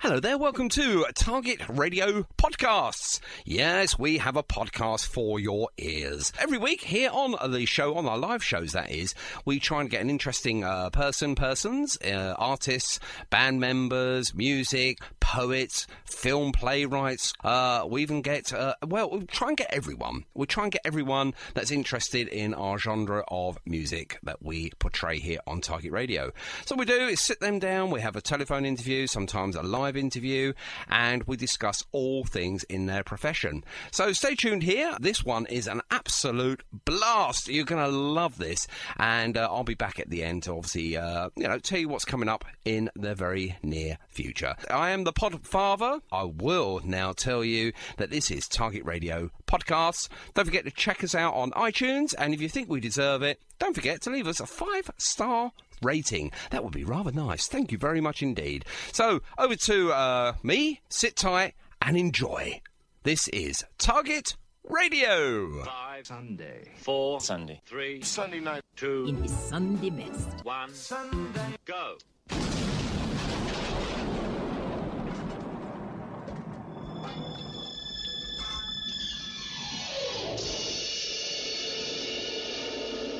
Hello there, welcome to Target Radio Podcasts. Yes, we have a podcast for your ears. Every week here on the show, on our live shows that is, we try and get an interesting persons, artists, band members, music, poets, film playwrights. We even get, we'll try and get everyone. We'll try and get everyone that's interested in our genre of music that we portray here on Target Radio. So what we do is sit them down, we have a telephone interview, sometimes a live interview, and we discuss all things in their profession. So stay tuned here. This one is an absolute blast. You're going to love this, and I'll be back at the end to obviously, tell you what's coming up in the very near future. I am the Pod Father. I will now tell you that this is Target Radio Podcasts. Don't forget to check us out on iTunes, and if you think we deserve it, don't forget to leave us a 5-star rating. That would be rather nice. Thank you very much indeed. So over to me. Sit tight and enjoy. This is Target Radio. 5 Sunday, 4 Sunday, 3 Sunday night, 2 in his Sunday best, 1 Sunday, go.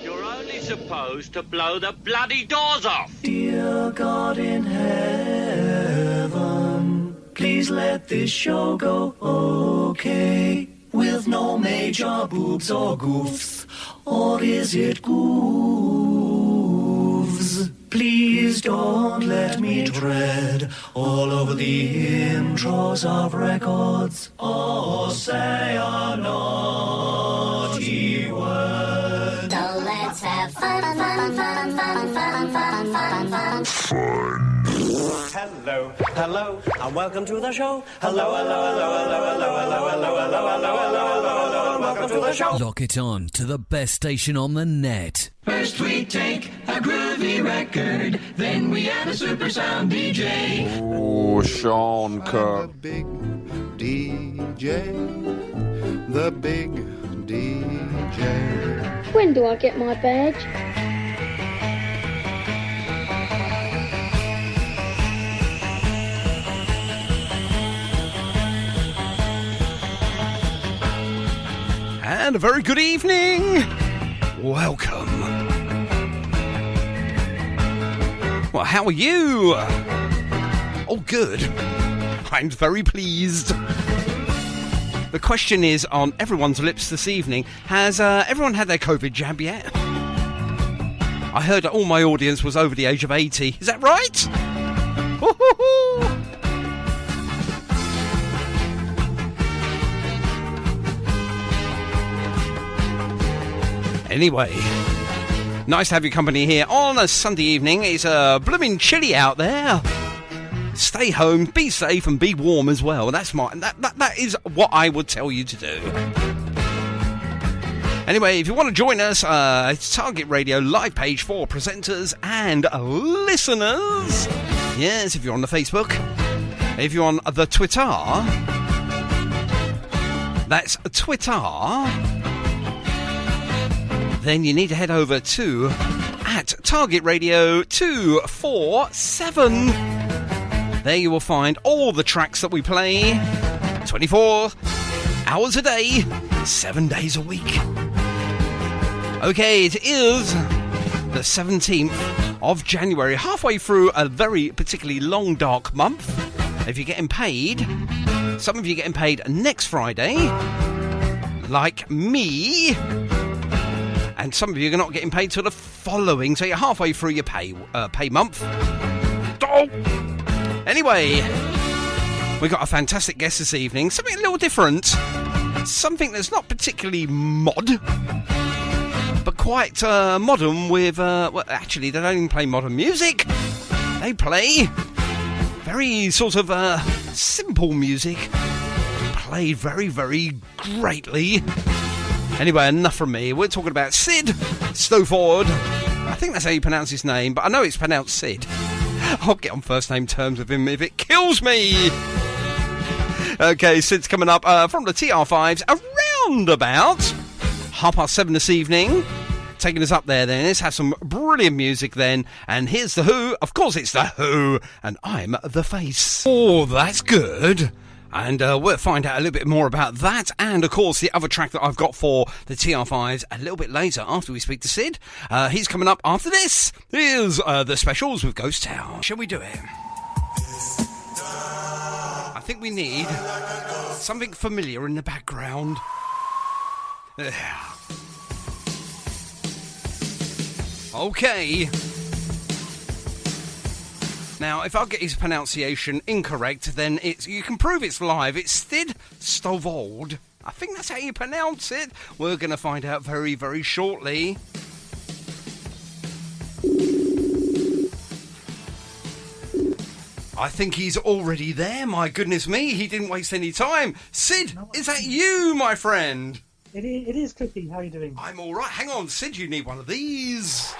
You're only supposed to blow the bloody doors off. Dear God in heaven, please let this show go okay, with no major boobs or goofs, or is it goofs? Please don't let me tread all over the intros of records, or say a naughty word. So let's have fun. Hello, and welcome to the show. Hello, welcome to the show. Lock it on to the best station on the net. First we take a groovy record, then we add a super sound DJ. Oh, Sean Kirk. The big DJ. The big DJ. When do I get my badge? And a very good evening. Welcome. Well, how are you? Oh, good. I'm very pleased. The question is on everyone's lips this evening, has everyone had their COVID jab yet? I heard that all my audience was over the age of 80. Is that right? Woo-hoo-hoo. Anyway, nice to have your company here on a Sunday evening. It's blooming chilly out there. Stay home, be safe, and be warm as well. That is what I would tell you to do. Anyway, if you want to join us, it's Target Radio live page for presenters and listeners. Yes, if you're on the Facebook, if you're on the Twitter, that's Twitter. Then you need to head over to @Target Radio 247. There you will find all the tracks that we play 24 hours a day, 7 days a week. Okay, it is the 17th of January, halfway through a very particularly long, dark month. If you're getting paid, some of you are getting paid next Friday, like me. And some of you are not getting paid till the following, so you're halfway through your pay month. Oh. Anyway, we got a fantastic guest this evening. Something a little different. Something that's not particularly mod, but quite modern with... actually, they don't even play modern music. They play very sort of simple music. Played very, very greatly. Anyway, enough from me. We're talking about Sid Stovold. I think that's how you pronounce his name, but I know it's pronounced Sid. I'll get on first name terms with him if it kills me. Okay, Sid's coming up from the TR5's around about 7:30 this evening. taking us up there then. Let's have some brilliant music then. And here's The Who. Of course it's The Who. And I'm the face. Oh, that's good. And we'll find out a little bit more about that. And, of course, the other track that I've got for the TR5's a little bit later after we speak to Sid. He's coming up after this. Here's the specials with Ghost Town. Shall we do it? I think we need something familiar in the background. Okay. Now, if I get his pronunciation incorrect, then you can prove it's live. It's Sid Stovold. I think that's how you pronounce it. We're going to find out very, very shortly. I think he's already there. My goodness me, he didn't waste any time. Sid, is that you, my friend? It is, Cookie. How are you doing? I'm all right. Hang on, Sid, you need one of these.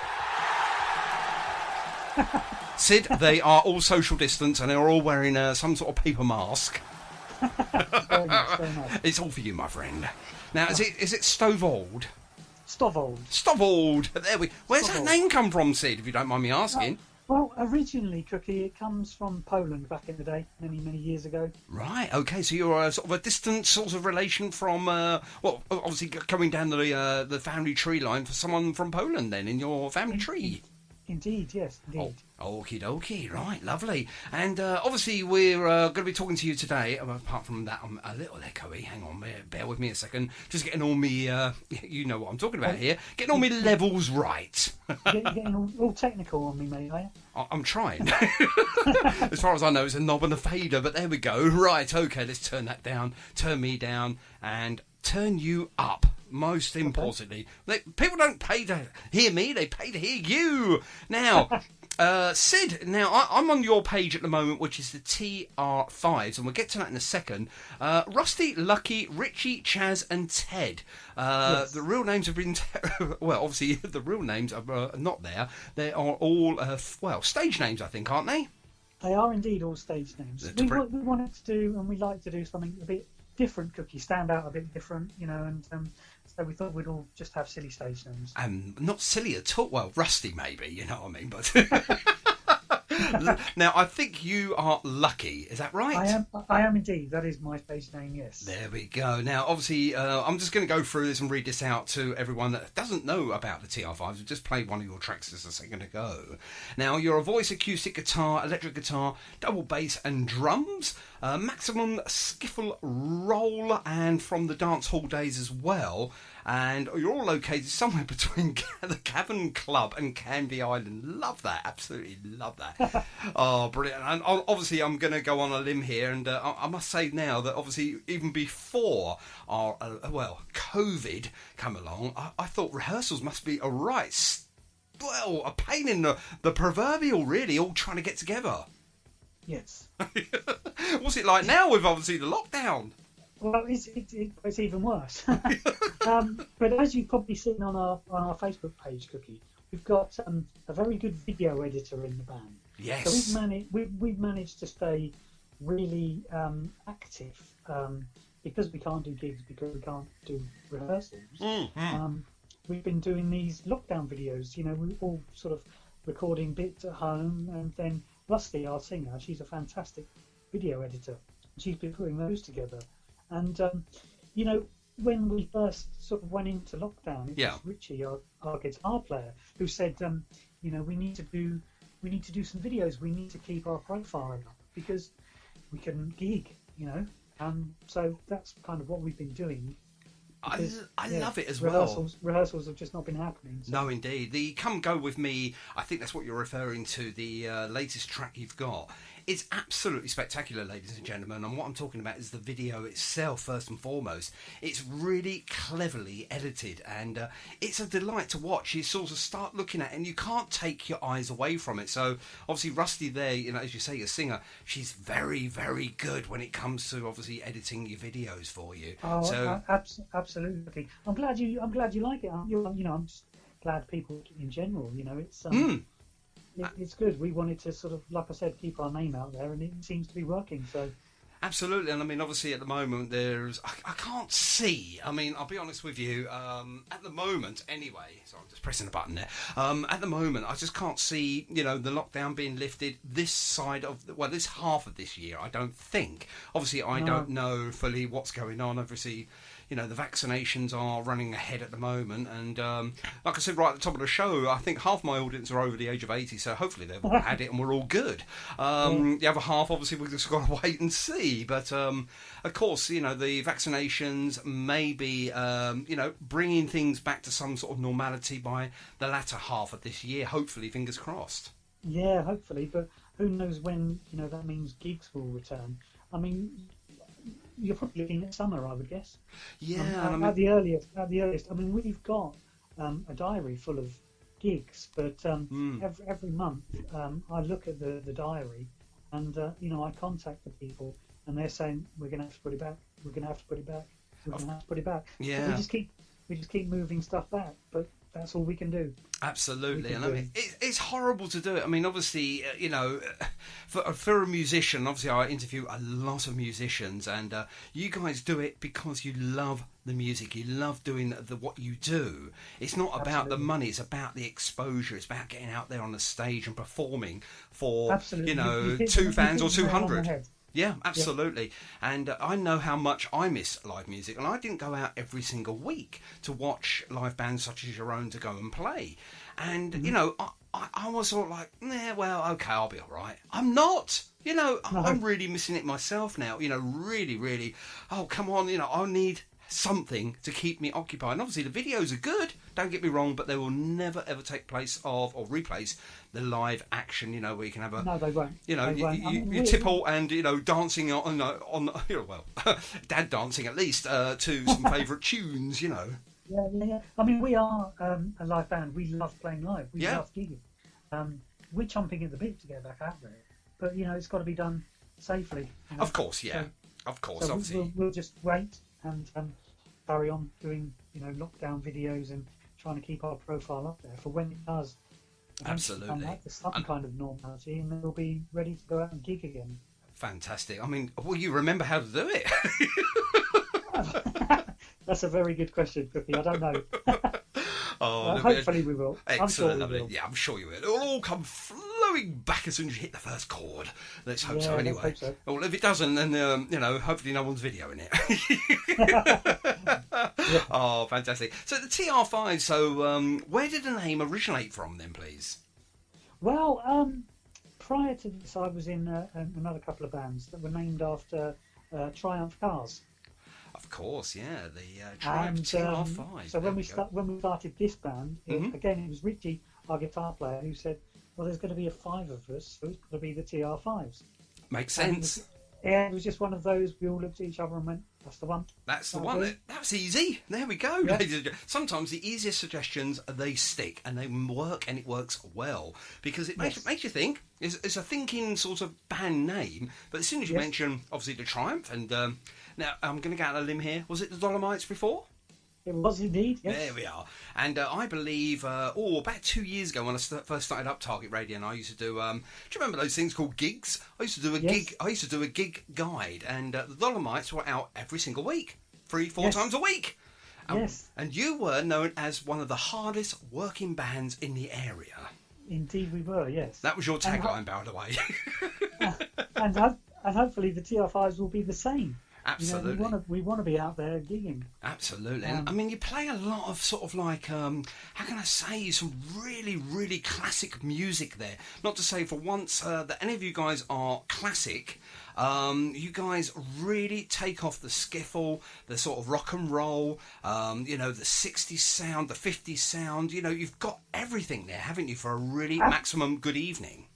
Sid, they are all social distance and they're all wearing some sort of paper mask. Very nice. It's all for you, my friend. Now, is it Stovold? Stovold. Stovold. Where's that name come from, Sid, if you don't mind me asking? Well, originally, Cookie, it comes from Poland back in the day, many, many years ago. Right, okay, so you're a sort of a distant sort of relation from, obviously coming down the family tree line for someone from Poland then, in your family tree. Indeed, yes, indeed. Oh, okie dokie, right, lovely. And obviously we're going to be talking to you today. Apart from that, I'm a little echoey. Hang on, bear with me a second. Just getting all me, you know what I'm talking about here. Getting all me levels right. Getting all technical on me, mate, are you? I'm trying. As far as I know, it's a knob and a fader, but there we go. Right, okay, let's turn that down, turn me down, and turn you up. Most importantly, people don't pay to hear me, they pay to hear you. Now, Sid, now I'm on your page at the moment, which is the TR5's, and we'll get to that in a second. Rusty, Lucky, Richey, Chaz, and Ted. Yes. The real names have been, well, obviously the real names are not there. They are all, stage names, I think, aren't they? They are indeed all stage names. We wanted to do, and we like to do something a bit different, Cookie, stand out a bit different, you know, and so we thought we'd all just have silly stage names. Not silly at all. Well, Rusty maybe, you know what I mean, but now I think you are Lucky, is that right? I am indeed. That is my stage name, yes. There we go. Now obviously I'm just going to go through this and read this out to everyone that doesn't know about the TR5's. We just played one of your tracks just a second ago. Now you're a voice, acoustic guitar, electric guitar, double bass and drums, maximum skiffle roll, and from the dance hall days as well. And you're all located somewhere between the Cavern Club and Canvey Island. Love that, absolutely love that. Oh, brilliant. And obviously I'm going to go on a limb here, and I must say now that obviously even before our, COVID come along, I thought rehearsals must be a pain in the proverbial, really, all trying to get together. Yes. What's it like now with obviously the lockdown? Well, it's even worse. But as you've probably seen on our Facebook page, Cookie, we've got a very good video editor in the band. Yes. So we've managed to stay really active because we can't do gigs, because we can't do rehearsals. Mm-hmm. We've been doing these lockdown videos. You know, we're all sort of recording bits at home, and then Rusty, our singer, she's a fantastic video editor. She's been putting those together. And, you know, when we first sort of went into lockdown, it was Richey, our guitar player, who said, you know, we need to do some videos. We need to keep our profile up because we couldn't gig, you know. So that's kind of what we've been doing. Because, I love it as well. Rehearsals have just not been happening. So. No, indeed. The Come Go With Me, I think that's what you're referring to, the latest track you've got. It's absolutely spectacular, ladies and gentlemen, and what I'm talking about is the video itself, first and foremost. It's really cleverly edited, and it's a delight to watch. You sort of start looking at it, and you can't take your eyes away from it. So, obviously, Rusty there, you know, as you say, a singer, she's very, very good when it comes to, obviously, editing your videos for you. Oh, so, absolutely. I'm glad you like it. You know, I'm just glad people in general, you know, it's... It's good. We wanted to sort of, like I said, keep our name out there, and it seems to be working. So, Absolutely, and I mean, obviously, at the moment, I can't see. I mean, I'll be honest with you. At the moment, anyway. So I'm just pressing a button there. At the moment, I just can't see. The lockdown being lifted this side of this half of this year. I don't think. Obviously, I don't know fully what's going on. Obviously, the vaccinations are running ahead at the moment, and like I said right at the top of the show, I think half my audience are over the age of 80, so hopefully they've all had it and we're all good. The other half, obviously, we've just got to wait and see. But of course, the vaccinations may be, bringing things back to some sort of normality by the latter half of this year. Hopefully, fingers crossed. Yeah, hopefully, but who knows when that means gigs will return. I mean, you're probably looking at summer, I would guess. Yeah, at the earliest. I mean, we've got a diary full of gigs, but every month I look at the diary, and I contact the people, and they're saying we're going to have to put it back. We're going to have to put it back. We're going to have to put it back. Yeah. So we just keep moving stuff back, but that's all we can do. Absolutely, and I mean it's horrible to do it. I mean, obviously, for a musician, obviously I interview a lot of musicians, and you guys do it because you love the music, you love doing what you do. It's not about the money; it's about the exposure. It's about getting out there on the stage and performing for 2 fans or 200. Yeah, absolutely. Yeah. And I know how much I miss live music, and I didn't go out every single week to watch live bands such as your own to go and play. And, I was sort of like, okay, I'll be all right. I'm not. I'm really missing it myself now. Really, really, oh, come on, I need something to keep me occupied. And obviously the videos are good, don't get me wrong, but they will never ever take place of or replace the live action, where you can have a no, they won't. You tipple and dancing on dad dancing at least to some favourite tunes, Yeah. I mean, we are a live band. We love playing live. We love gigging. We're chomping at the bit to get back out there, but it's got to be done safely. Of course, yeah. Of course, so obviously. We'll just wait and carry on doing lockdown videos and trying to keep our profile up there for when it does. Absolutely. Come back to some kind of normality, and then we'll be ready to go out and gig again. Fantastic. I mean, will you remember how to do it? That's a very good question, Cookie. I don't know. Hopefully we will. Excellent. I'm sure we will. Yeah, I'm sure you will. It'll all come flowing back as soon as you hit the first chord. Let's hope so anyway. Let's hope so. Well, if it doesn't, then, hopefully no one's videoing it. Oh, fantastic. So the TR5's, so where did the name originate from then, please? Well, prior to this, I was in another couple of bands that were named after Triumph cars. Of course, yeah, the Triumph TR5. So when we started this band, again it was Richey, our guitar player, who said, "Well, there's going to be 5 of us, so it's going to be the TR5's." Makes sense. It was just one of those. We all looked at each other and went, "That's the one." That's the one. That's easy. There we go. Yeah. Sometimes the easiest suggestions, they stick and they work, and it works well because it makes you think. It's a thinking sort of band name, but as soon as you mention obviously the Triumph, and now I'm going to go out on a limb here. Was it the Dolomites before? It was indeed, yes. There we are. And I believe, about 2 years ago when I first started up Target Radio, and I used to do, do you remember those things called gigs? I used to do a gig. I used to do a gig guide, and the Dolomites were out every single week, 3-4 times a week. Yes. And you were known as one of the hardest working bands in the area. Indeed, we were. Yes. That was your tagline, by the way. and hopefully the TR5's will be the same. Absolutely. We want to be out there gigging. Absolutely. And I mean, you play a lot of sort of like, how can I say, some really, really classic music there. Not to say for once that any of you guys are classic. You guys really take off the skiffle, the sort of rock and roll, the 60s sound, the 50s sound. You've got everything there, haven't you, for a really maximum good evening?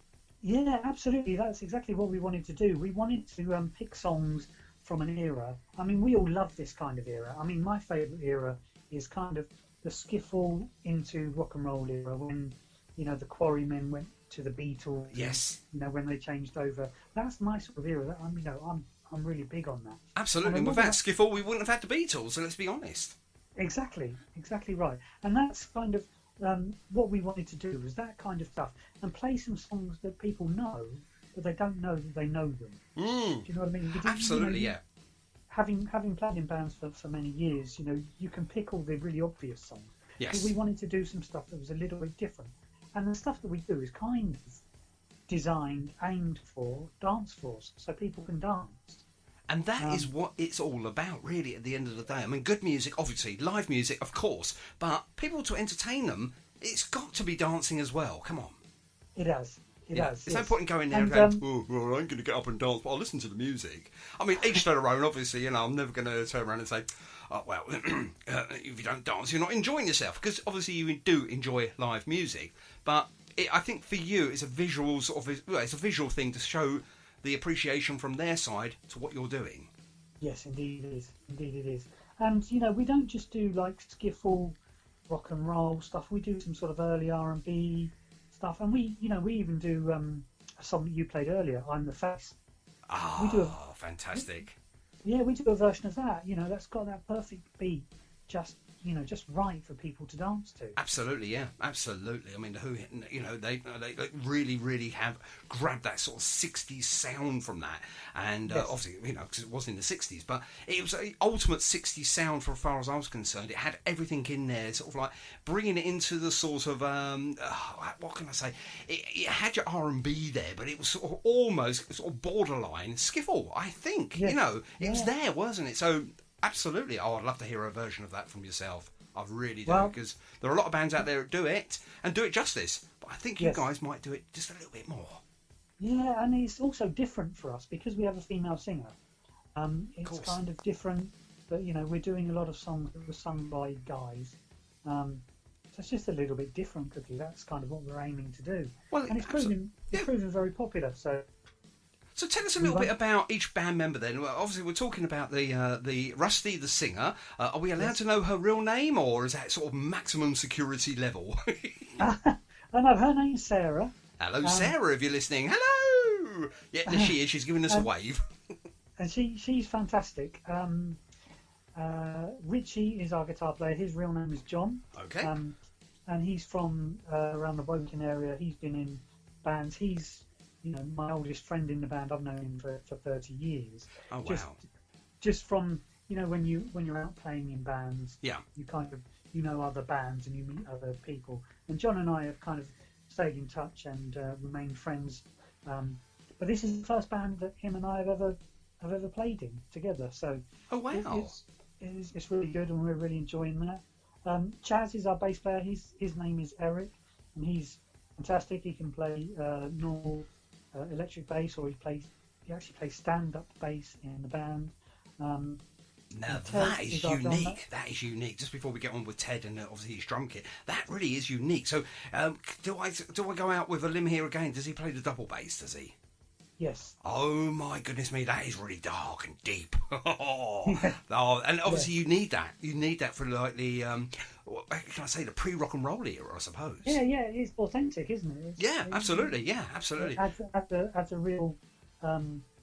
Yeah, absolutely. That's exactly what we wanted to do. We wanted to pick songs from an era. I mean, we all love this kind of era. I mean, my favourite era is kind of the skiffle into rock and roll era when, the Quarrymen went to the Beatles. Yes. And, when they changed over. That's my sort of era. I'm really big on that. Absolutely. Without skiffle, we wouldn't have had the Beatles, so let's be honest. Exactly right. And that's kind of what we wanted to do was that kind of stuff and play some songs that people know, but they don't know that they know them. Do you know what I mean? Because, Absolutely, yeah. Having played in bands for many years, you can pick all the really obvious songs. Yes. But we wanted to do some stuff that was a little bit different. And the stuff that we do is kind of designed, aimed for dance floors, so people can dance. And that is what it's all about, really, at the end of the day. I mean, good music, obviously, live music, of course, but people to entertain them, it's got to be dancing as well. Come on. It has. It has. There's no point in going there and going, well, I ain't going to get up and dance, but I'll listen to the music. I mean, each to their own, obviously, I'm never going to turn around and say, oh, well, if you don't dance, you're not enjoying yourself, because obviously you do enjoy live music, but I think for you, it's a visual it's a visual thing to show the appreciation from their side to what you're doing. Yes, indeed it is. Indeed it is. And, we don't just do, like, skiffle, rock and roll stuff. We do some sort of early R&B stuff. And we even do a song that you played earlier, I'm the Face. Fantastic. Yeah, we do a version of that. That's got that perfect beat, just right for people to dance to. Absolutely, yeah, absolutely. I mean, the Who, they really, really have grabbed that sort of 60s sound from that, and Yes. obviously, because it was in the 60s, but it was an ultimate 60s sound for as far as I was concerned. It had everything in there, sort of like bringing it into the sort of what can I say? It had your R&B there, but it was sort of almost sort of borderline skiffle. I think, Yes. it was there, wasn't it? So. Absolutely. I'd love to hear a version of that from yourself. I really do, because there are a lot of bands out there that do it, and do it justice. But I think you guys might do it just a little bit more. Yeah, and it's also different for us, because we have a female singer. It's kind of different, but, we're doing a lot of songs that were sung by guys. So it's just a little bit different, because that's kind of what we're aiming to do. Well, and it's proven very popular, so... So tell us a little bit about each band member then. Well, obviously, we're talking about the Rusty, the singer. Are we allowed to know her real name, or is that sort of maximum security level? I know, her name's Sarah. Hello, Sarah, if you're listening. Hello! Yeah, there she is. She's giving us a wave. And she's fantastic. Richey is our guitar player. His real name is John. Okay. And he's from around the Woking area. He's been in bands. He's... my oldest friend in the band. I've known him for 30 years. Oh, wow. Just from, when you're out playing in bands, yeah, you kind of, other bands and you meet other people. And John and I have kind of stayed in touch and remained friends. But this is the first band that him and I have ever played in together. So oh, wow. It's really good, and we're really enjoying that. Chaz is our bass player. His name is Eric, and he's fantastic. He can play normal electric bass, or he actually plays stand-up bass in the band. Now that is unique. That is unique. Just before we get on with Ted and obviously his drum kit, that really is unique. So do I go out with a limb here again? Does he play the double bass? Does he? Yes. Oh my goodness me, that is really dark and deep. And obviously you need that. You need that for like the what can I say, the pre-rock and roll era, I suppose. Yeah, it's authentic, isn't it? Absolutely. Absolutely. It adds a real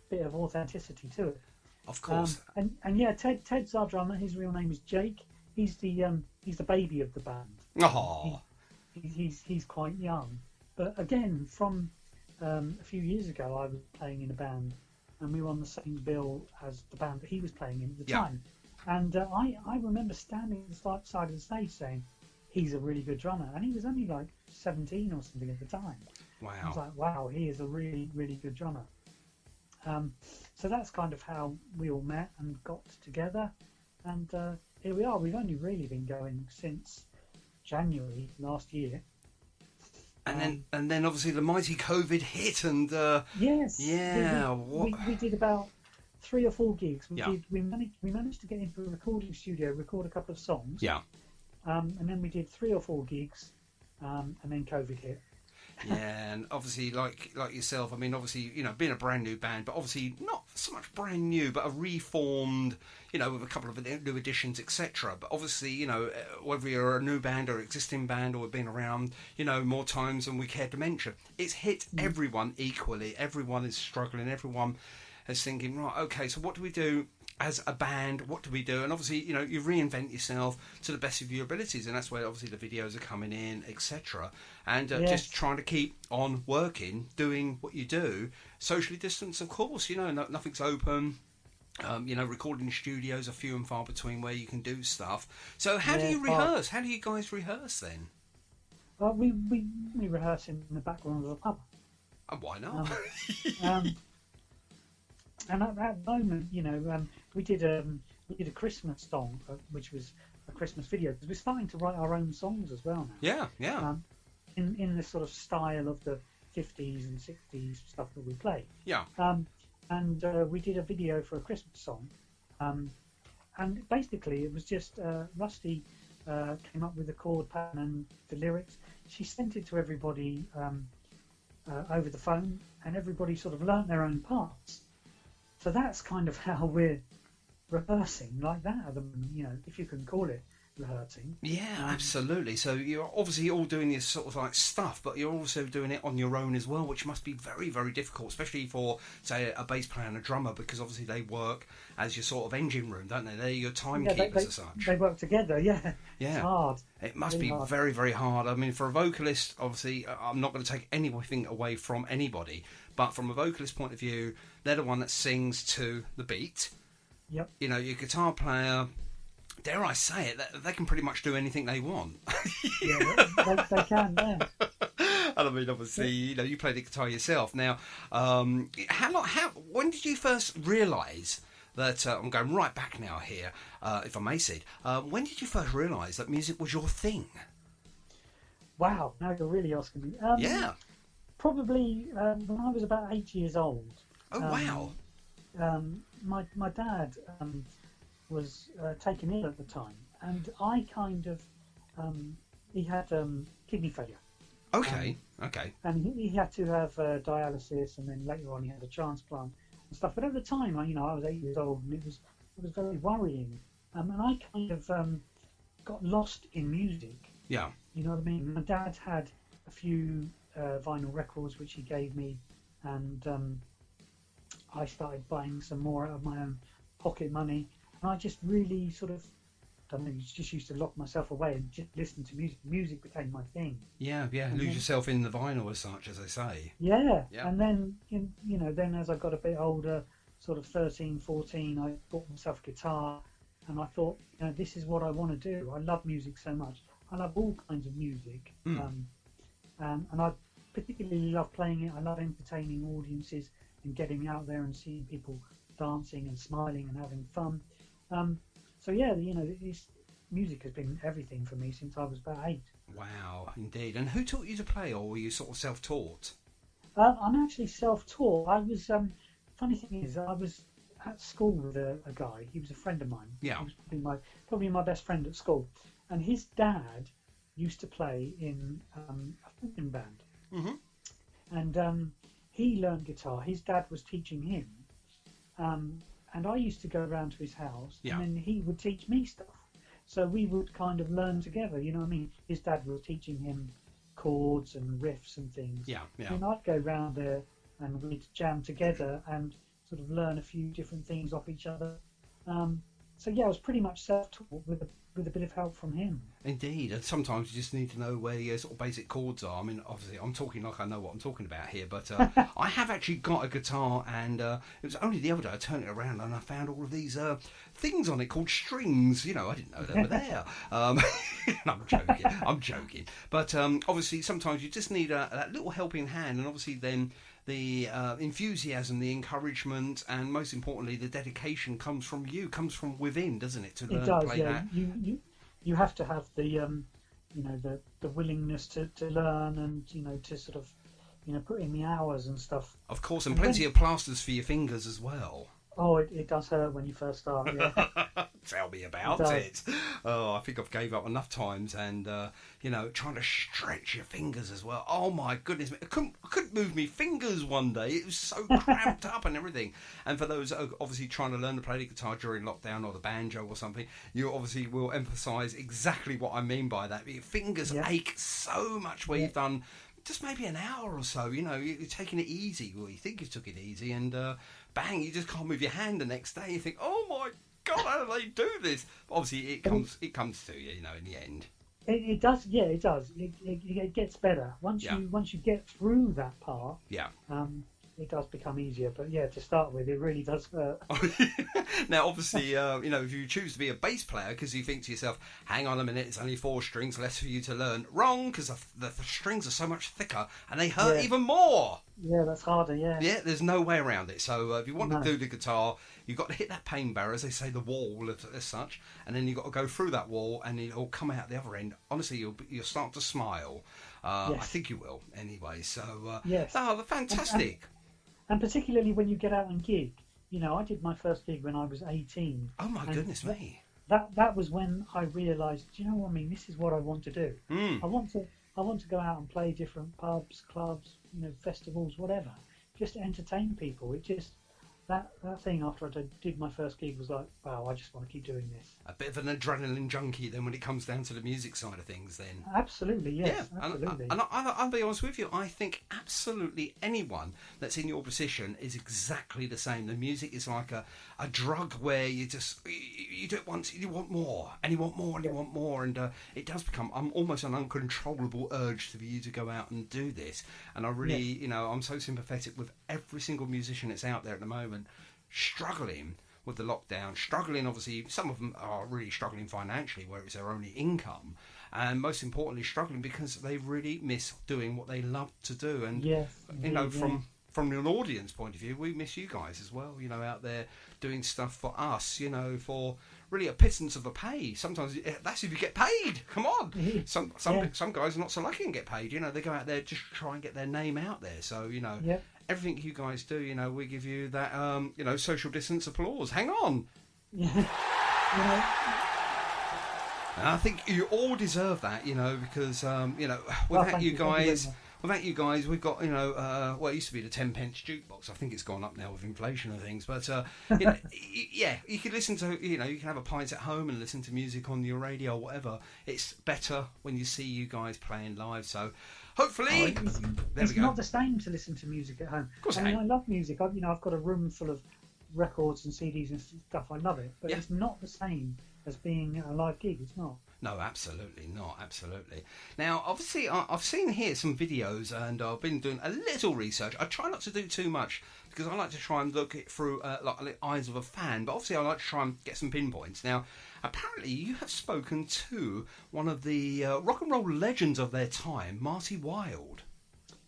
bit of authenticity to it. Of course. And yeah, Ted's our drummer. His real name is Jake. He's the baby of the band. Oh. He's quite young, but again, from a few years ago, I was playing in a band, and we were on the same bill as the band that he was playing in at the time. And I remember standing at the side of the stage saying, he's a really good drummer. And he was only like 17 or something at the time. Wow. I was like, wow, he is a really, really good drummer. So that's kind of how we all met and got together. And here we are. We've only really been going since January last year. And then obviously the mighty COVID hit, and yes, yeah, we did about 3 or 4 gigs. We managed to get into a recording studio, record a couple of songs. Yeah. And then we did 3 or 4 gigs, and then COVID hit. Yeah, and obviously, like yourself, I mean, obviously, being a brand new band, but obviously not so much brand new, but a reformed, with a couple of new additions, etc. But obviously, whether you're a new band or existing band or been around, more times than we care to mention, it's hit everyone equally. Everyone is struggling. Everyone is thinking, right, okay, so what do we do? as a band, what do we do? And obviously, you know, you reinvent yourself to the best of your abilities, and that's where obviously the videos are coming in, etc. And just trying to keep on working, doing what you do, socially distanced, of course. You know, nothing's open. You know, recording studios are few and far between where you can do stuff. So how do you rehearse? How do you guys rehearse then? Well, we rehearse in the back room of a pub. Why not? And at that moment, you know, we did a Christmas song, which was a Christmas video, because we're starting to write our own songs as well now. Yeah. In this sort of style of the 50s and 60s stuff that we play. Yeah. And we did a video for a Christmas song, and basically it was just Rusty came up with the chord pattern and the lyrics. She sent it to everybody over the phone, and everybody sort of learnt their own parts. So that's kind of how we're rehearsing, like that at the moment, you know, if you can call it rehearsing. Yeah, absolutely. So you're obviously all doing this sort of like stuff, but you're also doing it on your own as well, which must be very, very difficult, especially for, say, a bass player and a drummer, because obviously they work as your sort of engine room, don't they? They're your timekeepers as such. They work together, yeah. It's hard. It must really be hard. very, very hard. I mean, for a vocalist, obviously, I'm not going to take anything away from anybody, but from a vocalist point of view, they're the one that sings to the beat. Yep. You know, your guitar player, dare I say it, they can pretty much do anything they want. Yeah, they can, yeah. And I mean, obviously, you know, you play the guitar yourself. Now, when did you first realise that, I'm going right back now here, if I may, Sid, when did you first realise that music was your thing? Wow, now you're really asking me. Yeah. Probably when I was about 8 years old. Oh, wow. My dad was taken ill at the time, and I kind of he had kidney failure. Okay. And he had to have dialysis, and then later on he had a transplant and stuff. But at the time, I was 8 years old, and it was very worrying. And I kind of got lost in music. Yeah. You know what I mean? My dad had a few vinyl records which he gave me, and I started buying some more out of my own pocket money. And I just really sort of, I don't know, just used to lock myself away and just listen to music. Music became my thing. Yeah, lose yourself in the vinyl as such, as they say. Yeah. And then, you know, then as I got a bit older, sort of 13, 14, I bought myself a guitar, and I thought, you know, this is what I want to do. I love music so much. I love all kinds of music. And I particularly love playing it. I love entertaining audiences and getting out there and seeing people dancing and smiling and having fun. So yeah, you know, music has been everything for me since I was about 8. Wow, indeed. And who taught you to play, or were you sort of self-taught? I'm actually self-taught. I was, funny thing is, I was at school with a guy. He was a friend of mine. Yeah. He was probably my best friend at school. And his dad used to play in a football band. Mm-hmm. And he learned guitar. His dad was teaching him. And I used to go around to his house, and then he would teach me stuff. So we would kind of learn together, you know what I mean? His dad was teaching him chords and riffs and things. Yeah. And I'd go round there and we'd jam together and sort of learn a few different things off each other. So yeah, I was pretty much self-taught with a bit of help from him. Indeed, and sometimes you just need to know where your sort of basic chords are. I mean, obviously, I'm talking like I know what I'm talking about here, but I have actually got a guitar, and it was only the other day I turned it around and I found all of these things on it called strings. You know, I didn't know they were there. I'm joking. But obviously, sometimes you just need that little helping hand, and obviously then the enthusiasm, the encouragement, and most importantly, the dedication comes from you, comes from within, doesn't it? To learn to play that. You have to have the the willingness to learn, and to sort of put in the hours and stuff. Of course, and plenty of plasters for your fingers as well. Oh, it does hurt when you first start. Yeah. Tell me about it. Oh, I think I've gave up enough times, and trying to stretch your fingers as well. Oh my goodness, I couldn't move my fingers one day. It was so cramped up and everything. And for those obviously trying to learn to play the guitar during lockdown or the banjo or something, you obviously will emphasise exactly what I mean by that. Your fingers ache so much where you've done just maybe an hour or so. You're taking it easy. Well, you think you took it easy, and bang, you just can't move your hand the next day. You think, oh my God, how do they do this? But obviously, it comes to you, in the end. It does, yeah, it does. It gets better once you get through that part. Yeah. It does become easier, but yeah, to start with, it really does hurt. Now, obviously, if you choose to be a bass player because you think to yourself, hang on a minute, it's only 4 strings, less for you to learn. Wrong, because the strings are so much thicker and they hurt even more. Yeah, that's harder, yeah. Yeah, there's no way around it. So if you want to do the guitar, you've got to hit that pain barrier, as they say, the wall as such, and then you've got to go through that wall and it'll come out the other end. Honestly, you'll start to smile. I think you will, anyway. So, yes. Oh, fantastic. And particularly when you get out and gig. I did my first gig when I was 18. Oh, my goodness me. That was when I realised, this is what I want to do. I want to go out and play different pubs, clubs, festivals, whatever, just to entertain people. It just that thing after I did my first gig was like, wow, I just want to keep doing this. A bit of an adrenaline junkie then when it comes down to the music side of things then. Absolutely, yes. Yeah, absolutely. And I'll be honest with you, I think absolutely anyone that's in your position is exactly the same. The music is like a drug where you do it once and you want more, and you want more, and you want more, and it does become almost an uncontrollable urge for you to go out and do this. And I really, I'm so sympathetic with every single musician that's out there at the moment, struggling with the lockdown, struggling. Obviously, some of them are really struggling financially, where it's their only income, and most importantly, struggling because they really miss doing what they love to do. And from an audience point of view, we miss you guys as well. Out there doing stuff for us. For really a pittance of a pay. Sometimes that's if you get paid. Come on, some guys are not so lucky and get paid. They go out there just to try and get their name out there. So everything you guys do, we give you that, social distance applause. Hang on. Yeah. And I think you all deserve that, because, without you guys, we've got, it used to be the 10 pence jukebox. I think it's gone up now with inflation and things. But, you could listen to, you can have a pint at home and listen to music on your radio or whatever. It's better when you see you guys playing live. So, hopefully, it's not the same to listen to music at home. Of course, I love music. I've got a room full of records and CDs and stuff. I love it, but it's not the same as being a live gig. It's not. No, absolutely not. Absolutely. Now, obviously, I've seen here some videos, and I've been doing a little research. I try not to do too much because I like to try and look it through like the eyes of a fan. But obviously, I like to try and get some pinpoints. Now, apparently, you have spoken to one of the rock and roll legends of their time, Marty Wilde.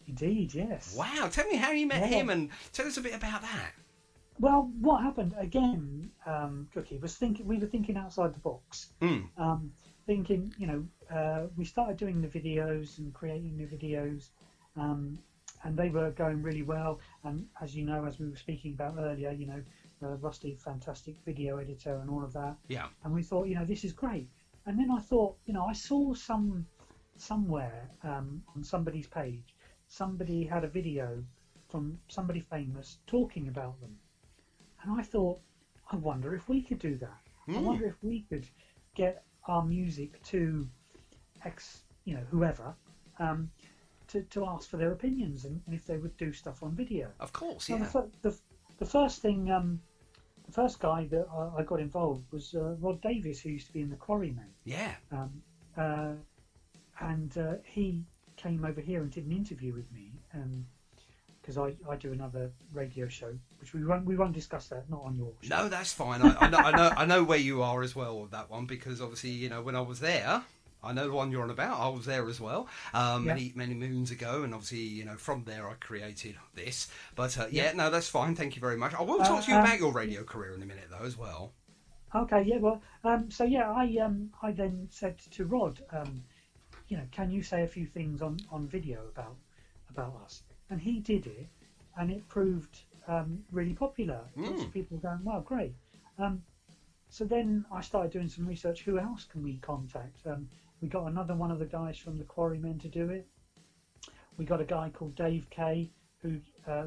Indeed, yes. Wow. Tell me how you met him, and tell us a bit about that. Well, what happened again, Cookie, was we were thinking outside the box. Thinking, we started doing the videos and creating the videos, and they were going really well. And as you know, as we were speaking about earlier, Rusty, fantastic video editor and all of that. Yeah. And we thought, this is great. And then I thought, I saw somewhere on somebody's page, somebody had a video from somebody famous talking about them. And I thought, I wonder if we could do that. I wonder if we could get our music to whoever, to ask for their opinions and if they would do stuff on video. Of course, yeah. The first thing, the first guy that I got involved was Rod Davis, who used to be in the Quarrymen. Yeah. And he came over here and did an interview with me. Because I do another radio show, which we won't discuss that, not on your show. No, that's fine. I know where you are as well with that one, because obviously when I was there, I know the one you're on about. I was there as well, many moons ago, and obviously from there I created this. But no, that's fine. Thank you very much. I will talk to you about your radio career in a minute though as well. Okay, yeah, well, I then said to Rod, can you say a few things on video about us? And he did it, and it proved really popular. Lots of people going, wow, great. So then I started doing some research. Who else can we contact? We got another one of the guys from the Quarrymen to do it. We got a guy called Dave Kay, who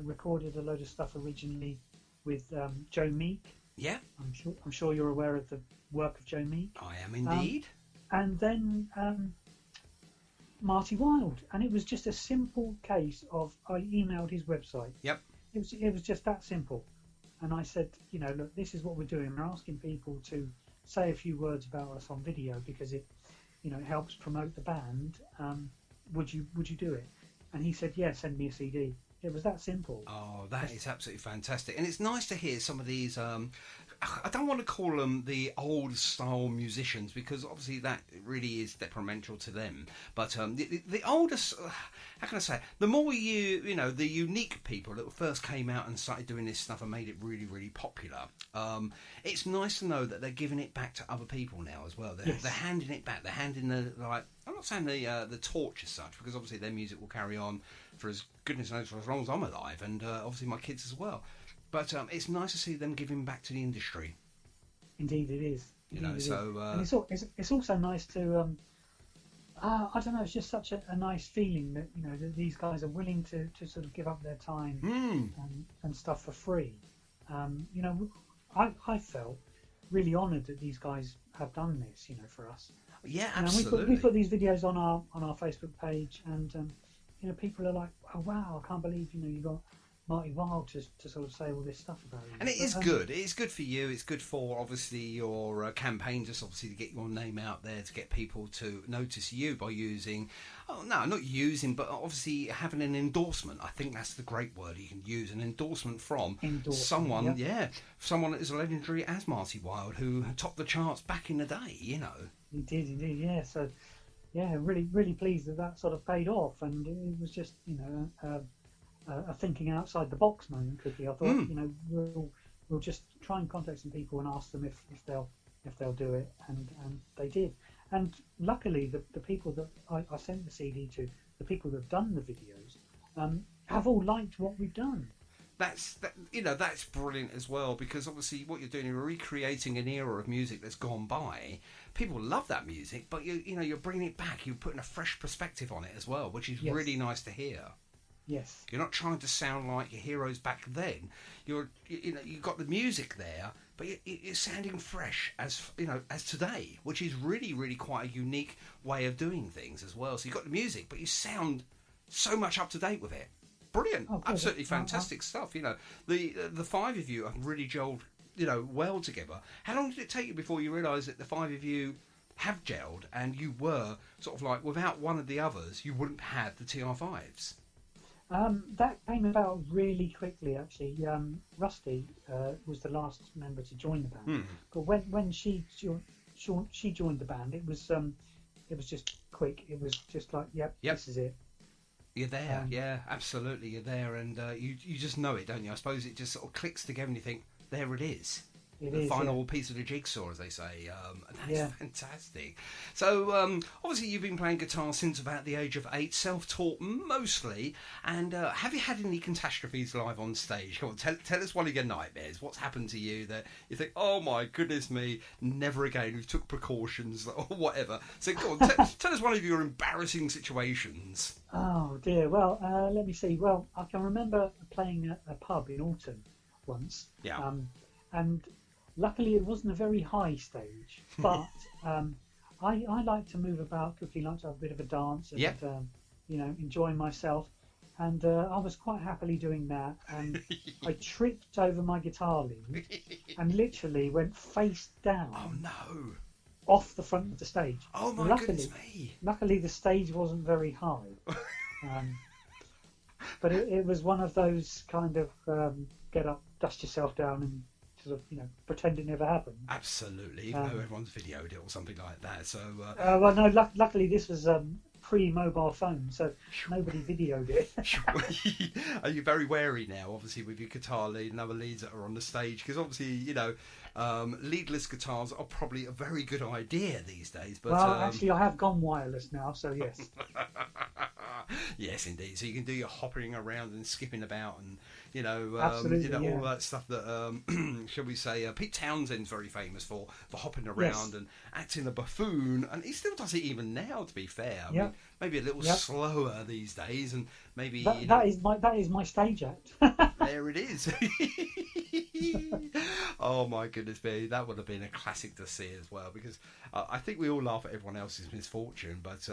recorded a load of stuff originally with Joe Meek. Yeah. I'm sure you're aware of the work of Joe Meek. I am indeed. And then Marty Wilde, and it was just a simple case of I emailed his website. Yep. It was just that simple, And I said, look, this is what we're doing. We're asking people to say a few words about us on video because it helps promote the band. Would you do it? And he said, yeah, send me a CD. It was that simple. Oh, that is absolutely fantastic. And it's nice to hear some of these, I don't want to call them the old style musicians because obviously that really is detrimental to them. But the oldest, how can I say it? The more the unique people that first came out and started doing this stuff and made it really, really popular, it's nice to know that they're giving it back to other people now as well. They're handing it back. They're handing I'm not saying the torch as such because obviously their music will carry on for goodness knows for as long as I'm alive and obviously my kids as well. But it's nice to see them giving back to the industry. Indeed, it is. And it's also nice to, I don't know, it's just such a nice feeling that that these guys are willing to sort of give up their time and stuff for free. I felt really honoured that these guys have done this, for us. Yeah, absolutely. We put these videos on our Facebook page, and people are like, oh wow, I can't believe you got Marty Wilde to sort of say all this stuff about you. And it is good. It is good for you. It's good for obviously your campaign, just obviously to get your name out there, to get people to notice you by using. Oh no, not using, but obviously having an endorsement. I think that's the great word you can use. An endorsement from someone. Yeah, someone that is legendary as Marty Wilde, who topped the charts back in the day. He did indeed. Yeah. So yeah, really, really pleased that sort of paid off, and it was just a thinking outside the box moment quickly. I thought, we'll just try and contact some people and ask them if they'll do it, and they did. And luckily, the people that I sent the CD to, the people that have done the videos, have all liked what we've done. That's brilliant as well, because obviously what you're doing, you're recreating an era of music that's gone by. People love that music, but you're bringing it back. You're putting a fresh perspective on it as well, which is really nice to hear. Yes. You're not trying to sound like your heroes back then. You've got the music there, but you're sounding fresh as today, which is really, really quite a unique way of doing things as well. So you've got the music, but you sound so much up to date with it. Brilliant, absolutely fantastic stuff. The five of you have really gelled, well together. How long did it take you before you realised that the five of you have gelled and you were sort of like, without one of the others, you wouldn't have the TR5's? That came about really quickly, actually. Rusty was the last member to join the band, but when she joined the band, it was just quick. It was just like, yep. This is it. You're there, yeah, absolutely, you're there, and you just know it, don't you? I suppose it just sort of clicks together, and you think, there it is. The final piece of the jigsaw, as they say. That's fantastic. So, obviously, you've been playing guitar since about the age of 8, self-taught mostly. And have you had any catastrophes live on stage? Come on, tell us one of your nightmares. What's happened to you that you think, oh my goodness me, never again. We took precautions or whatever. So, go on, tell us one of your embarrassing situations. Oh dear. Well, let me see. Well, I can remember playing a pub in Alton once. Yeah. And luckily, it wasn't a very high stage, but I like to move about quickly, like to have a bit of a dance and enjoying myself. And I was quite happily doing that, and I tripped over my guitar lead and literally went face down. Oh no! Off the front of the stage. Oh my goodness me! Luckily, the stage wasn't very high, but it was one of those kind of get up, dust yourself down, and sort of, pretend it never happened. Absolutely, even though everyone's videoed it or something like that. So, well, no, luckily this was pre-mobile phone, so nobody videoed it. Are you very wary now, obviously, with your guitar lead and other leads that are on the stage? Because obviously, leadless guitars are probably a very good idea these days. But well, actually, I have gone wireless now, so yes. Yes, indeed. So you can do your hopping around and skipping about, and all that stuff that, shall we say, Pete Townsend's very famous for hopping around and acting a buffoon, and he still does it even now. To be fair, I mean, maybe a little slower these days, and maybe that is my stage act. There it is. Oh my goodness me, that would have been a classic to see as well, because I think we all laugh at everyone else's misfortune, but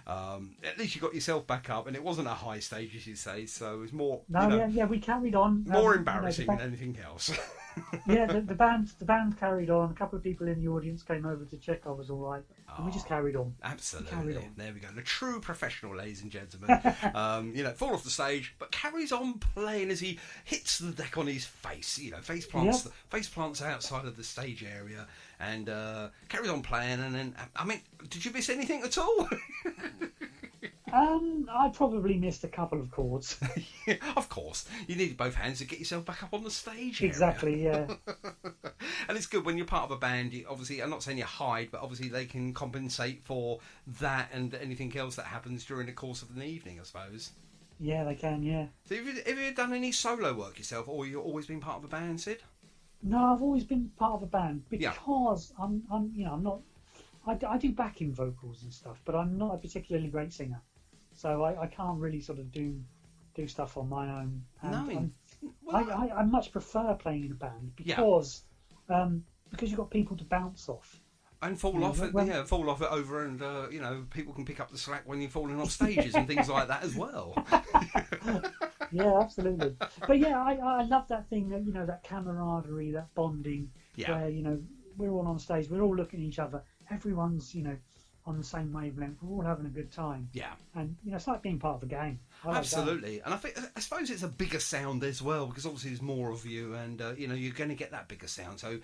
at least you got yourself back up, and it wasn't a high stage, as you say, so it was more we carried on. More embarrassing than anything else. The band carried on. A couple of people in the audience came over to check I was all right, and we just carried on. Absolutely. Carried on. There we go. The true professional, ladies and gentlemen. Fall off the stage, but carries on playing as he hits the deck on his face. Face plants outside of the stage area, and carries on playing. And then, did you miss anything at all? I probably missed a couple of chords. Of course, you needed both hands to get yourself back up on the stage. Exactly, yeah. And it's good when you're part of a band. Obviously, I'm not saying you hide, but obviously they can compensate for that and anything else that happens during the course of an evening, I suppose. Yeah, they can. Yeah. So, have you done any solo work yourself, or you've always been part of a band, Sid? No, I've always been part of a band because I'm not. I do backing vocals and stuff, but I'm not a particularly great singer. So I can't really sort of do stuff on my own. And I much prefer playing in a band because you've got people to bounce off. And fall off it over, and people can pick up the slack when you're falling off stages and things like that as well. Yeah, absolutely. But yeah, I love that thing that that camaraderie, that bonding, where we're all on stage, we're all looking at each other, everyone's on the same wavelength. We're all having a good time. Yeah. And it's like being part of a game. Absolutely. And I suppose it's a bigger sound as well, because obviously there's more of you, and you're going to get that bigger sound. So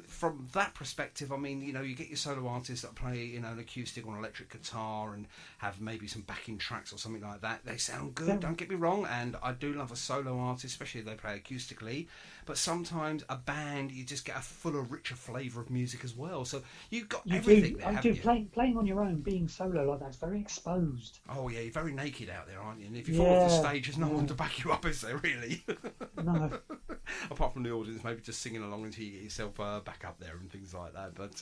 from that perspective, you get your solo artists that play an acoustic or an electric guitar and have maybe some backing tracks or something like that. They sound good, don't get me wrong, and I do love a solo artist, especially if they play acoustically. But sometimes a band, you just get a fuller, richer flavour of music as well. So you've got everything there, haven't you? Playing on your own, being solo like that, is very exposed. Oh yeah, you're very naked out there, aren't you? And if you fall off the stage, there's no one to back you up, is there really? No. Apart from the audience, maybe just singing along until you get yourself back up there and things like that. But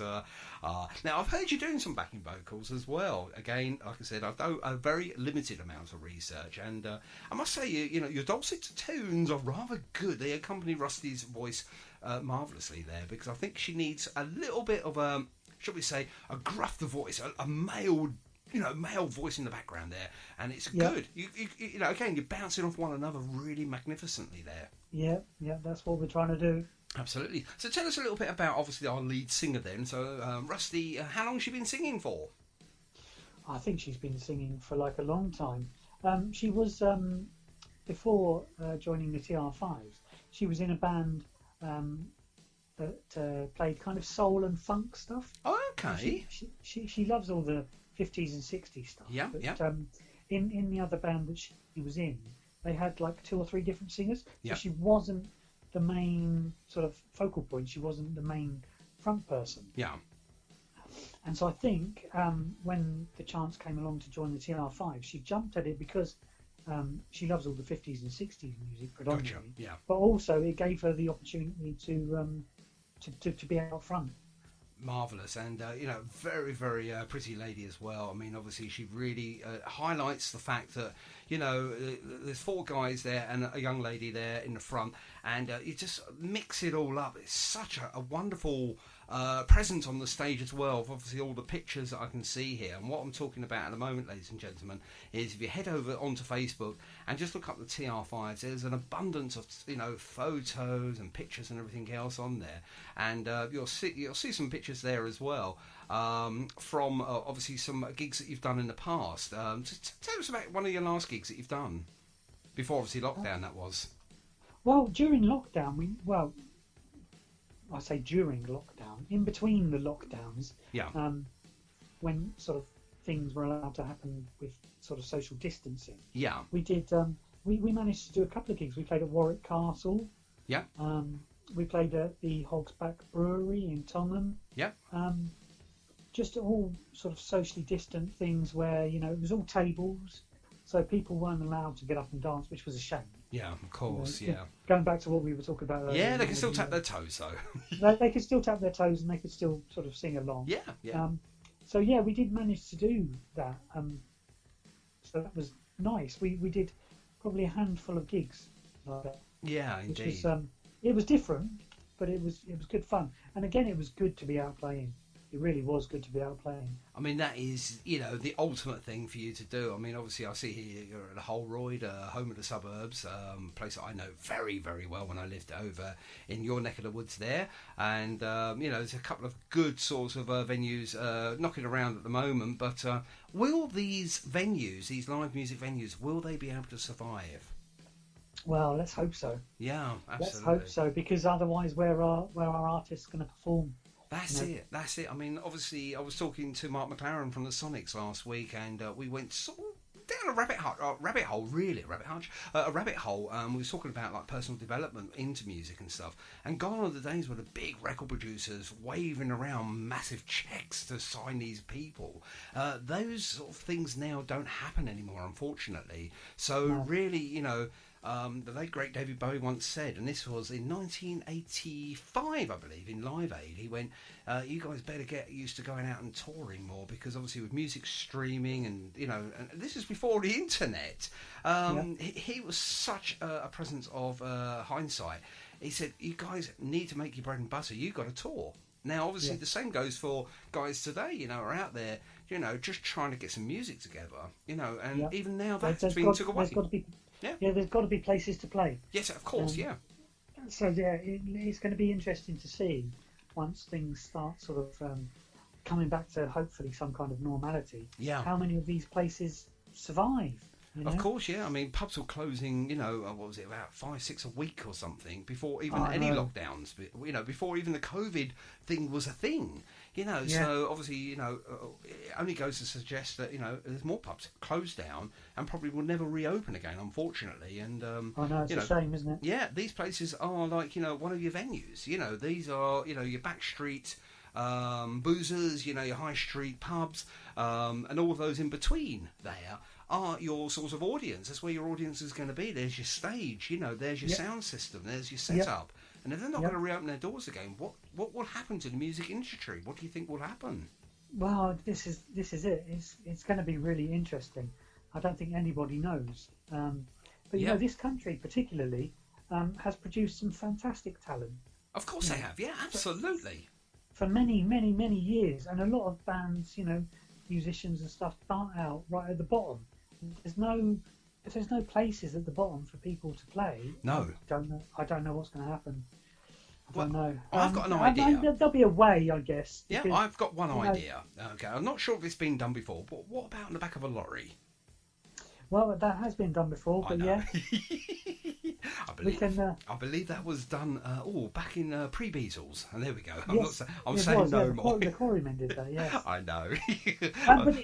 now I've heard you doing some backing vocals as well. Again, like I said, I've done a very limited amount of research, and I must say, your dulcet tones are rather good. They accompany Rusty's voice marvellously there, because I think she needs a little bit of a, shall we say, a gruff the voice, a male voice in the background there, and it's good. Again, you're bouncing off one another really magnificently there. Yeah, that's what we're trying to do. Absolutely. So tell us a little bit about, obviously, our lead singer then. So, Rusty, how long has she been singing for? I think she's been singing for like a long time. She was, before joining the TR5's, she was in a band that played kind of soul and funk stuff. Oh, okay. She loves all the 50s and 60s stuff. Yeah, In the other band that she was in, they had like 2 or 3 different singers. Yeah. So she wasn't the main sort of focal point. She wasn't the main front person. Yeah. And so I think when the chance came along to join the TR5, she jumped at it because she loves all the 50s and 60s music predominantly. Gotcha. Yeah. But also it gave her the opportunity to be out front. Marvellous, and very, very pretty lady as well. Obviously she really highlights the fact that there's 4 guys there and a young lady there in the front, and you just mix it all up. It's such a wonderful presence on the stage as well, of obviously all the pictures that I can see here. And what I'm talking about at the moment, ladies and gentlemen, is if you head over onto Facebook and just look up the TR5's, there's an abundance of photos and pictures and everything else on there, and you'll see some pictures there as well from obviously some gigs that you've done in the past. Tell us about one of your last gigs that you've done before obviously lockdown. That was during lockdown. I say during lockdown, in between the lockdowns, when sort of things were allowed to happen with sort of social distancing. Yeah. We did. We managed to do a couple of gigs. We played at Warwick Castle. Yeah. We played at the Hogsback Brewery in Tongham. Yeah. Just all sort of socially distant things where it was all tables, so people weren't allowed to get up and dance, which was a shame. Yeah, of course, yeah. Going back to what we were talking about earlier. Yeah, they can still tap their toes, though. They could still tap their toes, and they could still sort of sing along. Yeah, yeah. So, yeah, we did manage to do that. So that was nice. We did probably a handful of gigs like that. Yeah, indeed. It was different. but it was good fun. And again, it was good to be out playing. It really was good to be out playing. I mean, that is, the ultimate thing for you to do. I mean, obviously, I see here you're at Holroyd, home of the suburbs, place that I know very, very well when I lived over in your neck of the woods there. And, there's a couple of good sorts of venues knocking around at the moment. But will these venues, these live music venues, will they be able to survive? Well, let's hope so. Yeah, absolutely. Let's hope so, because otherwise, where are our artists going to perform? That's it. I mean, obviously, I was talking to Mark McLaren from the Sonics last week, and we went sort of down a rabbit hole. We were talking about like personal development into music and stuff. And gone are the days where the big record producers waving around massive checks to sign these people. Those sort of things now don't happen anymore, unfortunately. So really, the late great David Bowie once said, and this was in 1985, I believe, in Live Aid, he went, you guys better get used to going out and touring more, because obviously with music streaming and, and this is before the internet, he was such a presence of hindsight. He said, you guys need to make your bread and butter. You've got to tour. Now, obviously, the same goes for guys today, are out there, just trying to get some music together, and even now that's been took away. There's got to be places to play. Yes, of course, So, it's going to be interesting to see once things start sort of coming back to hopefully some kind of normality. Yeah. How many of these places survive? Of course, I mean, pubs were closing, what was it, about 5-6 a week or something before even any lockdowns, before even the COVID thing was a thing, So obviously, it only goes to suggest that, there's more pubs closed down and probably will never reopen again, unfortunately. And I know, it's a shame, isn't it? Yeah, these places are like, one of your venues. These are, your backstreet boozers, your high street pubs, and all of those in between there are your sort of audience. That's where your audience is going to be. There's your stage, there's your sound system, there's your setup. And if they're not going to reopen their doors again, what will happen to the music industry? What do you think will happen? Well, this is it. It's going to be really interesting. I don't think anybody knows. But this country particularly has produced some fantastic talent. Of course they have. Yeah, absolutely. For many, many, many years, and a lot of bands, musicians and stuff start out right at the bottom. If there's no places at the bottom for people to play, no, I don't know what's going to happen. I don't know. I've got an idea. There'll be a way, I guess. Yeah, because, I've got one idea. Okay, I'm not sure if it's been done before, but what about in the back of a lorry? Well, that has been done before, but yeah. I believe that was done back in pre-Beatles, and there we go. I'm saying no more. The Quarrymen did that, yes. I know. But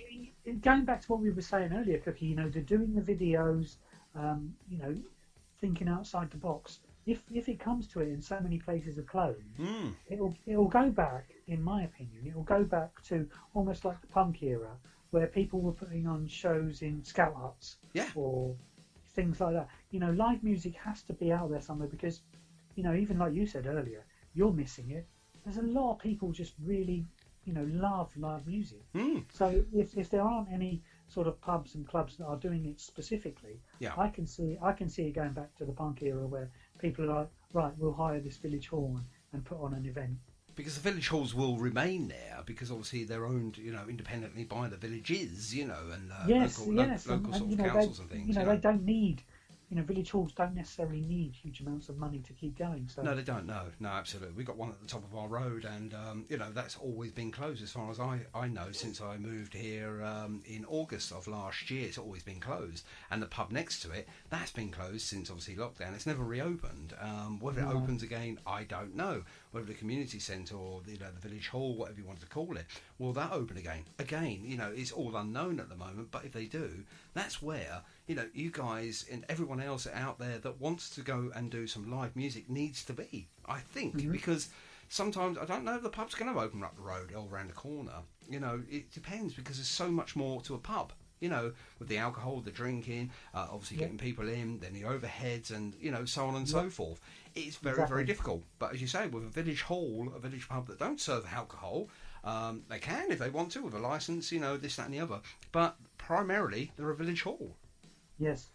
going back to what we were saying earlier, Cookie, they're doing the videos, thinking outside the box. If it comes to it and so many places are closed, it'll go back, in my opinion, it'll go back to almost like the punk era, where people were putting on shows in scout huts or things like that. Live music has to be out there somewhere because, even like you said earlier, you're missing it. There's a lot of people just really, love live music. So if there aren't any sort of pubs and clubs that are doing it specifically, I can see it going back to the punk era where people are like, right, we'll hire this village hall and put on an event. Because the village halls will remain there, because obviously they're owned, independently by the villages, and local sort of councils and things. They don't need, village halls don't necessarily need huge amounts of money to keep going. So. No, they don't. No, absolutely. We've got one at the top of our road, and that's always been closed as far as I know since I moved here in August of last year. It's always been closed, and the pub next to it, that's been closed since obviously lockdown. It's never reopened. Whether it opens again, I don't know. Whether the community centre or the village hall, whatever you want to call it, will that open again? Again, it's all unknown at the moment. But if they do, that's where you guys and everyone else out there that wants to go and do some live music needs to be. I think because sometimes I don't know if the pub's going to open up the road or around the corner. It depends because there's so much more to a pub. With the alcohol, the drinking, obviously getting people in, then the overheads, and so on and so forth. It's very, very difficult. But as you say, with a village hall, a village pub that don't serve alcohol, they can if they want to with a license, this, that, and the other. But primarily, they're a village hall. Yes.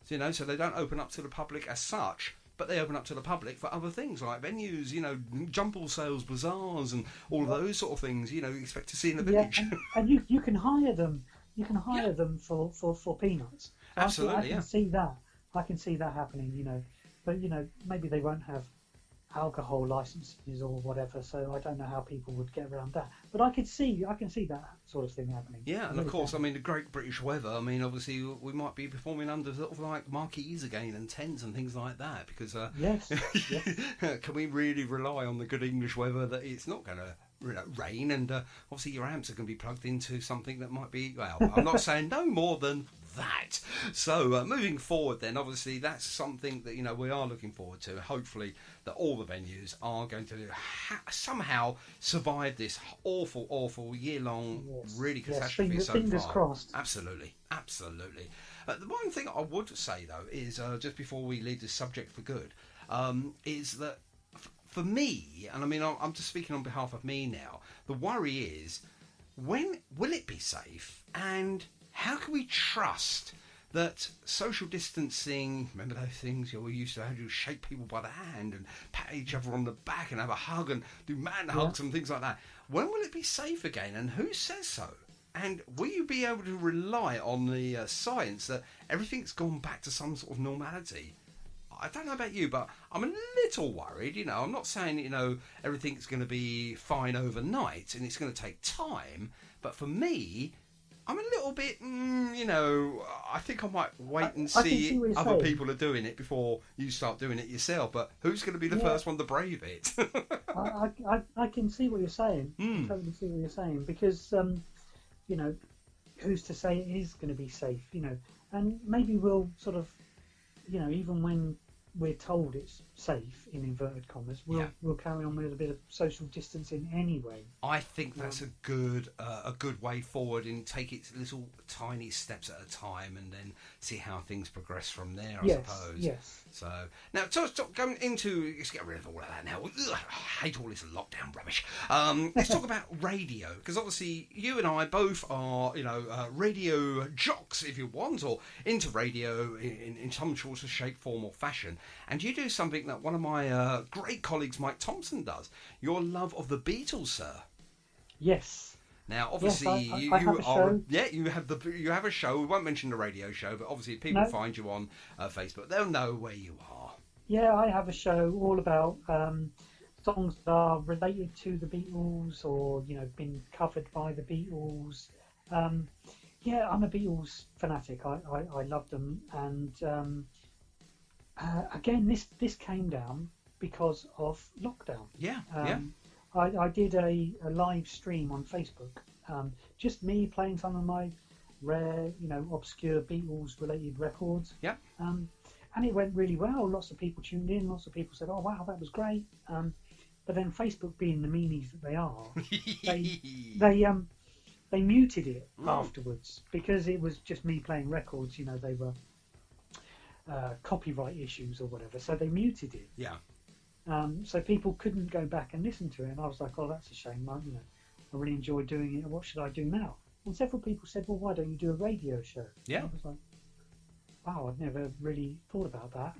So they don't open up to the public as such. but they open up to the public for other things like venues, jumble sales, bazaars, and all of those sort of things. You expect to see in the village. And you can hire them. You can hire them for peanuts. Absolutely, I can see that. I can see that happening. But maybe they won't have alcohol licenses or whatever, so I don't know how people would get around that. But I can see that sort of thing happening. Yeah, and of course, the Great British Weather. Obviously, we might be performing under sort of like marquees again and tents and things like that because yes. Can we really rely on the good English weather that it's not going to rain? And obviously, your amps are going to be plugged into something that might be. Well, I'm not saying no more than that. So moving forward, then obviously that's something that we are looking forward to. Hopefully, that all the venues are going to somehow survive this awful year-long, really catastrophe so far. Fingers crossed. Absolutely. The one thing I would say though is just before we leave this subject for good, is that for me, and I'm just speaking on behalf of me now. The worry is, when will it be safe, and how can we trust that social distancing, remember those things we used to have to shake people by the hand and pat each other on the back and have a hug and do man hugs and things like that. When will it be safe again, and who says so? And will you be able to rely on the science that everything's gone back to some sort of normality? I don't know about you, but I'm a little worried. I'm not saying, everything's going to be fine overnight and it's going to take time. But for me, I'm a little bit, I think I might wait and see other people are doing it before you start doing it yourself. But who's going to be the first one to brave it? I can see what you're saying. I totally see what you're saying because, who's to say it is going to be safe, and maybe we'll sort of, even when we're told it's safe, in inverted commas, we'll carry on with a bit of social distancing anyway. I think that's a good way forward, and take it little tiny steps at a time, and then see how things progress from there. I suppose. Yes. So now, going into, let's get rid of all of that now. Ugh, I hate all this lockdown rubbish. Let's talk about radio, because obviously you and I both are, radio jocks, if you want, or into radio in some sort of shape, form, or fashion. And you do something that one of my great colleagues, Mike Thompson, does. Your love of the Beatles, sir. Yes. Now, obviously, I have a show. You have a show. We won't mention the radio show, but obviously, if people find you on Facebook, they'll know where you are. Yeah, I have a show all about songs that are related to the Beatles, or been covered by the Beatles. I'm a Beatles fanatic. I love them, and again, this came down because of lockdown. I did a live stream on Facebook, just me playing some of my rare, obscure Beatles-related records. And it went really well. Lots of people tuned in. Lots of people said, "Oh wow, that was great." But then Facebook, being the meanies that they are, they muted it afterwards because it was just me playing records. They were copyright issues or whatever, so they muted it. So people couldn't go back and listen to it, and I was like, "Oh, that's a shame." I really enjoyed doing it. What should I do now? And several people said, "Well, why don't you do a radio show?" I was like, "Wow, I'd never really thought about that."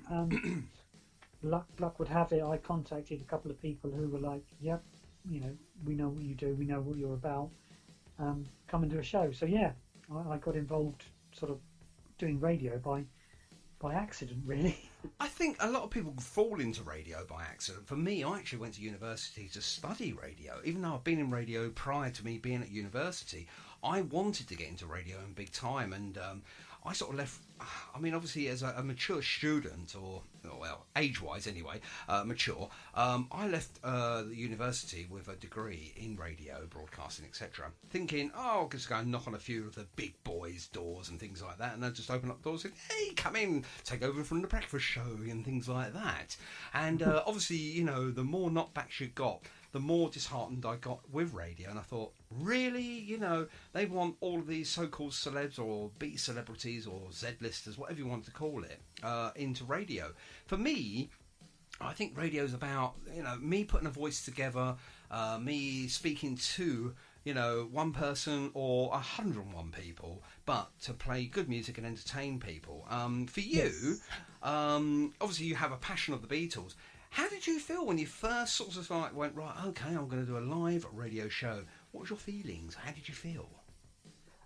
Luck would have it, I contacted a couple of people who were like, "Yep, we know what you do, we know what you're about. Come and do a show." So I got involved, sort of doing radio by accident, really. I think a lot of people fall into radio by accident. For me, I actually went to university to study radio. Even though I've been in radio prior to me being at university, I wanted to get into radio in big time, and I sort of left. Obviously, as a mature student, or well, age-wise anyway, mature. I left the university with a degree in radio, broadcasting, etc. Thinking, I'll just go and knock on a few of the big boys' doors and things like that, and I just open up doors and say, "Hey, come in, take over from the breakfast show," and things like that. And obviously, the more knockbacks you got, the more disheartened I got with radio, and I thought, really, they want all of these so-called celebs or B celebrities or Z-listers, whatever you want to call it, into radio. For me, I think radio's about, me putting a voice together, me speaking to, one person or 101 people, but to play good music and entertain people. For you, obviously you have a passion of the Beatles. How did you feel when you first sort of like went, right, okay, I'm going to do a live radio show? What was your feelings? How did you feel?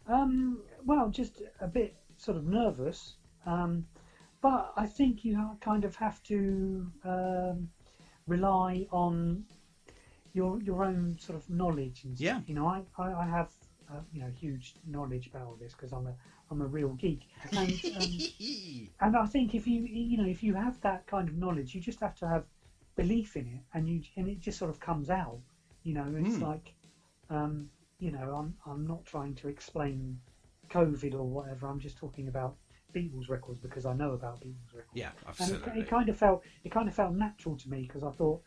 Well, just a bit sort of nervous, but I think you kind of have to rely on your own sort of knowledge and stuff. Yeah. I have huge knowledge about all this because I'm a real geek, and and I think if you have that kind of knowledge, you just have to have belief in it, and it just sort of comes out. It's like I'm not trying to explain COVID or whatever. I'm just talking about Beatles records because I know about Beatles records. Yeah, absolutely. And it kind of felt natural to me because I thought,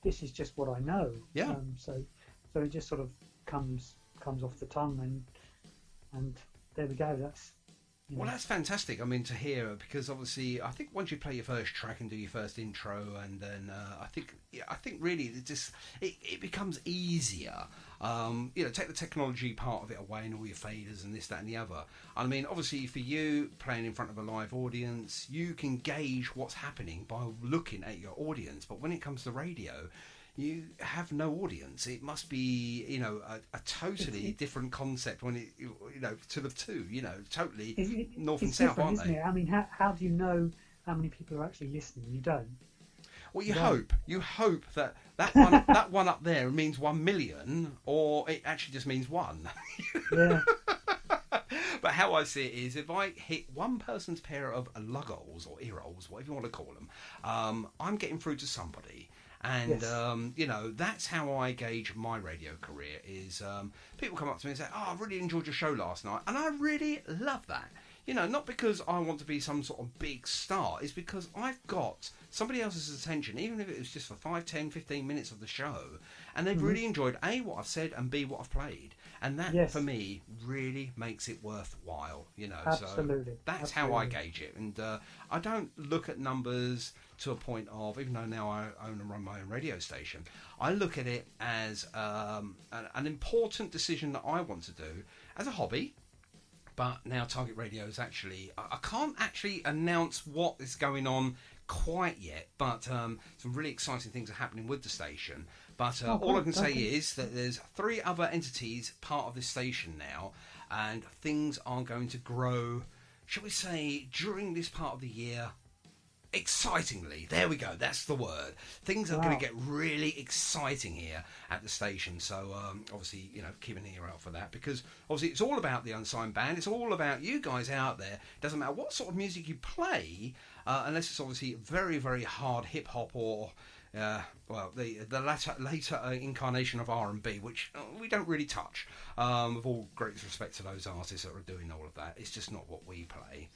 this is just what I know. Yeah. So it just sort of comes off the tongue, and there we go. That's Well, that's fantastic. I mean, to hear, because obviously, I think once you play your first track and do your first intro, and then I think really it becomes easier. Take the technology part of it away and all your faders and this, that, and the other. I mean, obviously, for you playing in front of a live audience, you can gauge what's happening by looking at your audience. But when it comes to radio, you have no audience. It must be, a totally different concept when it, to the two, totally north and south, aren't they? It? I mean, how do you know how many people are actually listening? You don't. Well, you hope that one up there means 1 million, or it actually just means one. Yeah. But how I see it is, if I hit one person's pair of lugholes or earholes, whatever you want to call them, I'm getting through to somebody. And, yes. That's how I gauge my radio career is people come up to me and say, I really enjoyed your show last night. And I really love that. Not because I want to be some sort of big star. It's because I've got somebody else's attention, even if it was just for 5, 10, 15 minutes of the show. And they've really enjoyed, A, what I've said, and B, what I've played. And that, for me, really makes it worthwhile, Absolutely. So that's how I gauge it. And I don't look at numbers to a point of, even though now I own and run my own radio station, I look at it as an important decision that I want to do as a hobby. But now Target Radio is actually, I can't actually announce what is going on quite yet, but some really exciting things are happening with the station. But all I can say is that there's 3 other entities part of this station now, and things are going to grow, shall we say, during this part of the year. Excitingly, there we go, that's the word. Things are going to get really exciting here at the station, so obviously, keep an ear out for that, because obviously it's all about the Unsigned Band, it's all about you guys out there. Doesn't matter what sort of music you play, unless it's obviously very, very hard hip-hop or the later incarnation of R&B, which we don't really touch, with all great respect to those artists that are doing all of that. It's just not what we play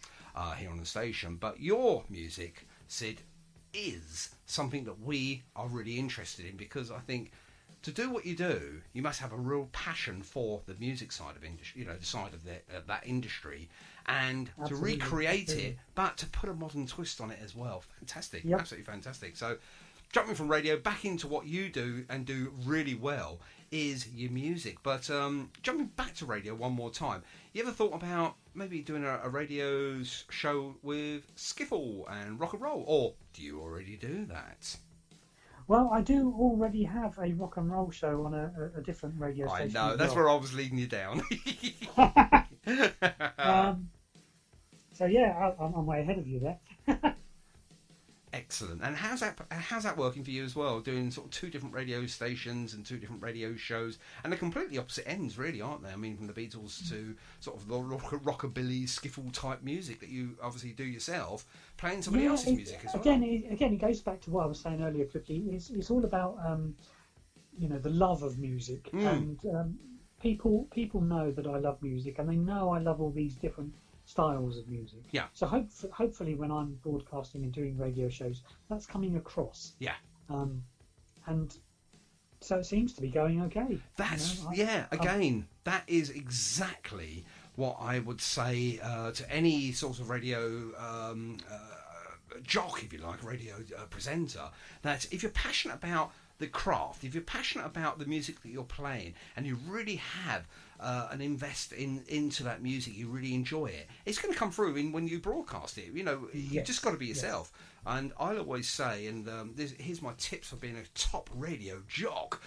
here on the station. But your music, Sid, is something that we are really interested in, because I think to do what you do, you must have a real passion for the music side of industry, the side of that industry, and Absolutely. to recreate it, but to put a modern twist on it as well. Fantastic, Absolutely fantastic. So, jumping from radio back into what you do and do really well is your music. But jumping back to radio one more time, you ever thought about maybe doing a radio show with skiffle and rock and roll, or do you already do that? Well, I do already have a rock and roll show on a different radio station. I know, that's where I was leading you down. So yeah, I'm way ahead of you there. Excellent. And how's that working for you as well? Doing sort of 2 different radio stations and 2 different radio shows, and they're completely opposite ends, really, aren't they? I mean, from the Beatles to sort of the rockabilly, skiffle type music that you obviously do yourself, playing somebody else's music as well. Again, it goes back to what I was saying earlier, Cookie. It's all about the love of music, and people know that I love music, and they know I love all these different styles of music. Yeah. So hopefully when I'm broadcasting and doing radio shows, that's coming across. Yeah. And so it seems to be going okay. That's again, that is exactly what I would say to any sort of radio jock, if you like, radio presenter, that if you're passionate about the craft, if you're passionate about the music that you're playing, and you really have an invest into that music, you really enjoy it, it's going to come through when you broadcast it. You've just got to be yourself. And I'll always say, and here's my tips for being a top radio jock: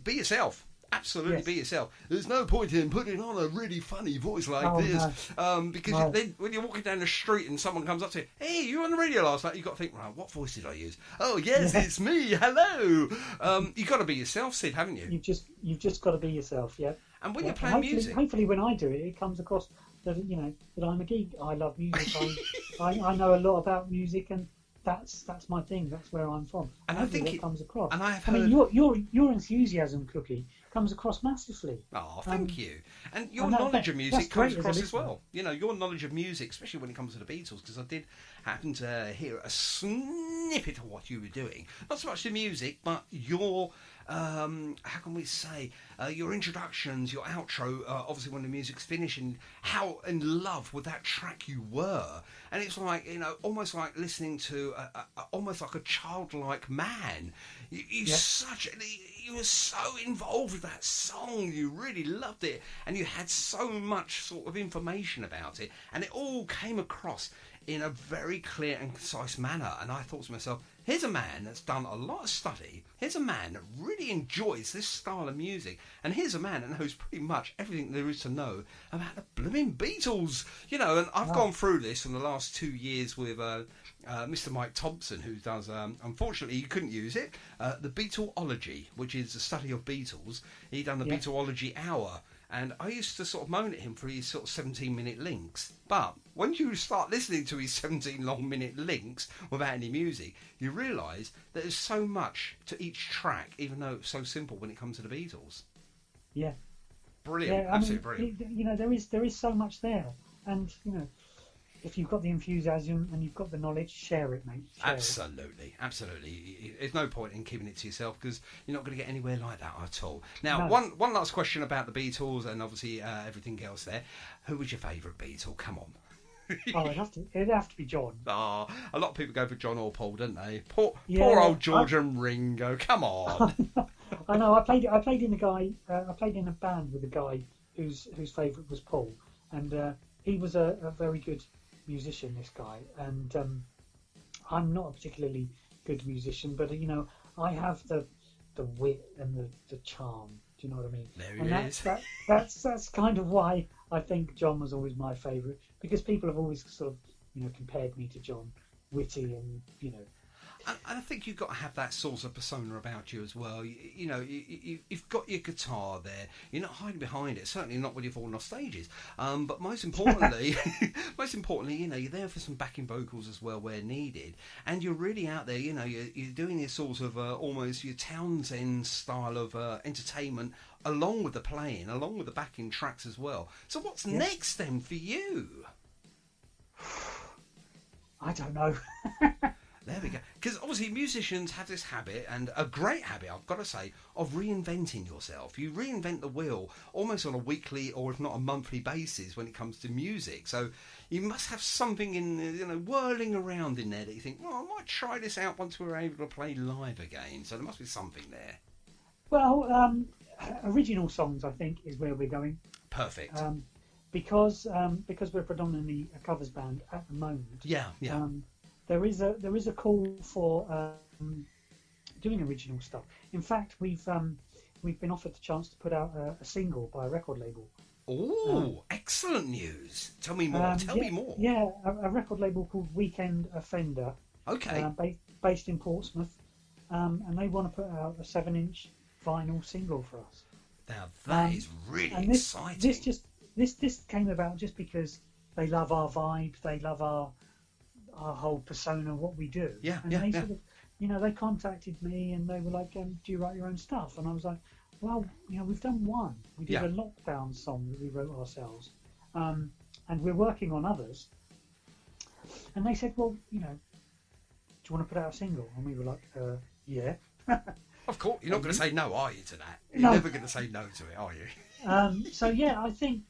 be yourself. Absolutely, be yourself. There's no point in putting on a really funny voice like this, because then when you're walking down the street and someone comes up to you, "Hey, you were on the radio last night?" You've got to think, right, what voice did I use? Oh, yes, it's me. Hello. You've got to be yourself, Sid, haven't you? You've just got to be yourself. Yeah. And when you're playing music, hopefully, when I do it, it comes across that that I'm a geek. I love music. I know a lot about music, and that's my thing. That's where I'm from. And I think it comes across. And I mean, your enthusiasm, Cookie, comes across massively. Oh, thank you. And your knowledge of music comes across as well. Your knowledge of music, especially when it comes to the Beatles, because I did happen to hear a snippet of what you were doing. Not so much the music, but your how can we say, your introductions, your outro, obviously when the music's finished, and how in love with that track you were. And it's like, almost like listening to almost like a childlike man. You were so involved with that song. You really loved it, and you had so much sort of information about it, and it all came across in a very clear and concise manner. And I thought to myself, here's a man that's done a lot of study. Here's a man that really enjoys this style of music. And here's a man that knows pretty much everything there is to know about the blooming Beatles. And I've gone through this in the last 2 years with Mr. Mike Thompson, who does, unfortunately, you couldn't use it, the Beatleology, which is the study of Beatles. He done the Beatleology hour. And I used to sort of moan at him for his sort of 17-minute links. But when you start listening to his 17-long-minute links without any music, you realise that there's so much to each track, even though it's so simple when it comes to the Beatles. Yeah. Brilliant. Yeah, Absolutely brilliant. There is so much there. And, if you've got the enthusiasm and you've got the knowledge, share it, mate. Absolutely. There's no point in keeping it to yourself, because you're not going to get anywhere like that at all. Now, one last question about the Beatles and obviously everything else there. Who was your favourite Beatle? Come on. It'd have to be John. A lot of people go for John or Paul, don't they? Poor old George and Ringo. Come on. I know. I played in a band with a guy whose favourite was Paul, and he was a very good musician, this guy, and I'm not a particularly good musician, but I have the wit and the charm. Do you know what I mean? There he is. That's kind of why I think John was always my favourite, because people have always sort of compared me to John, witty and And I think you've got to have that sort of persona about you as well. You've got your guitar there. You're not hiding behind it. Certainly not when you're falling off stages. But most importantly, you're there for some backing vocals as well where needed. And you're really out there. You're doing this sort of almost your Townsend style of entertainment, along with the playing, along with the backing tracks as well. So what's next then for you? I don't know. There we go. Because obviously musicians have this habit, and a great habit, I've got to say, of reinventing yourself. You reinvent the wheel almost on a weekly or if not a monthly basis when it comes to music. So you must have something in whirling around in there that you think, I might try this out once we're able to play live again. So there must be something there. Well, original songs, I think, is where we're going. Perfect. Because we're predominantly a covers band at the moment. Yeah. There is a call for doing original stuff. In fact, we've been offered the chance to put out a single by a record label. Oh, excellent news! Tell me more. Tell me more. Yeah, a record label called Weekend Offender. Okay. Based in Portsmouth, and they want to put out a 7-inch vinyl single for us. Now that is really exciting. This came about just because they love our vibe, they love our whole persona, what we do. They sort of, they contacted me and they were like, do you write your own stuff? And I was like, well, we've done one. We did a lockdown song that we wrote ourselves, and we're working on others. And they said, well, do you want to put out a single? And we were like, yeah. Of course, you're not going to say no, are you, to that? You're never going to say no to it, are you? So yeah, I think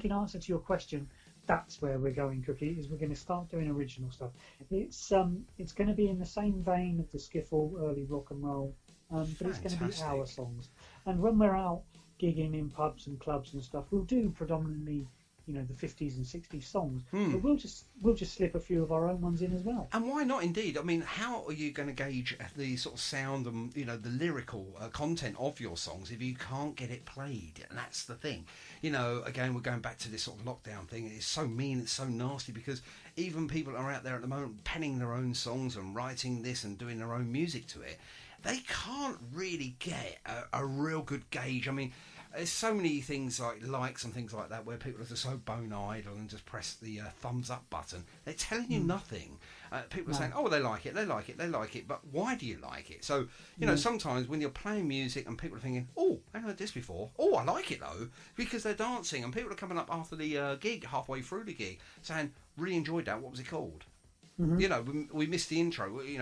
in answer to your question, that's where we're going, Cookie, is we're going to start doing original stuff. It's going to be in the same vein of the skiffle, early rock and roll, but it's going to be Fantastic. our songs. And when we're out gigging in pubs and clubs and stuff, we'll do predominantly, the 50s and 60s songs, but we'll just slip a few of our own ones in as well. And why not, indeed? I mean, how are you going to gauge the sort of sound and, the lyrical content of your songs if you can't get it played? And that's the thing. Again, we're going back to this sort of lockdown thing. It's so mean, it's so nasty, because even people are out there at the moment penning their own songs and writing this and doing their own music to it. They can't really get a real good gauge. I mean, there's so many things like likes and things like that where people are just so bone idle and just press the thumbs up button. They're telling you nothing. People are saying, oh, they like it, but why do you like it? So, sometimes when you're playing music and people are thinking, oh, I heard this before. Oh, I like it though, because they're dancing, and people are coming up after the gig, halfway through the gig, saying, really enjoyed that. What was it called? We missed the intro. We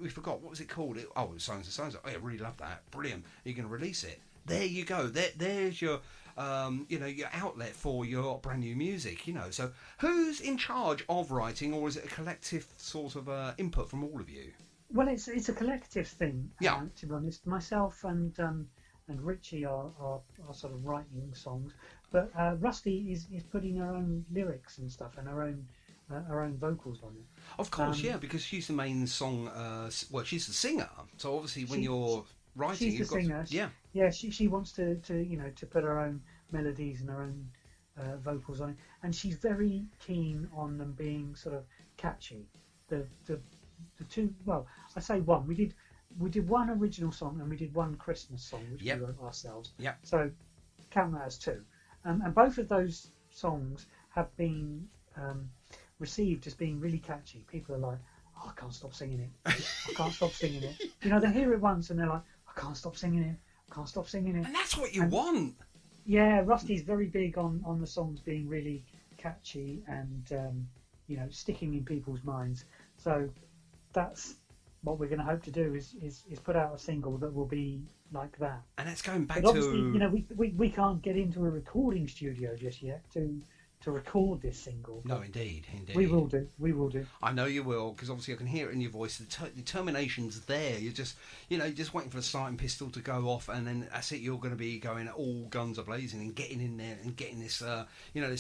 forgot. What was it called? It was so-and-so. Oh, yeah, really love that. Brilliant. Are you going to release it? There you go. There's your, your outlet for your brand new music. So who's in charge of writing, or is it a collective sort of input from all of you? Well, it's a collective thing. Yeah. To be honest, myself and Richey are sort of writing songs, but Rusty is putting her own lyrics and stuff and her own vocals on it. Of course, yeah, because she's the main song. She's the singer. So obviously, when you're writing, she's the singer. Yeah. She wants to put her own melodies and her own vocals on it, and she's very keen on them being sort of catchy. The two, well, I say one. We did one original song and we did one Christmas song, which we wrote ourselves. Yeah. So count that as two, and both of those songs have been received as being really catchy. People are like, oh, I can't stop singing it. I can't stop singing it. They hear it once and they're like, I can't stop singing it. I can't stop singing it. And that's what you want. Yeah, Rusty's very big on the songs being really catchy and sticking in people's minds. So that's what we're going to hope to do is put out a single that will be like that. And that's going back but obviously, to we can't get into a recording studio just yet to record this single. No, indeed. We will do. I know you will, because obviously I can hear it in your voice. The determination's there. You're just, just waiting for the starting pistol to go off, and then that's it. You're going to be going all guns a-blazing and getting in there and getting this, this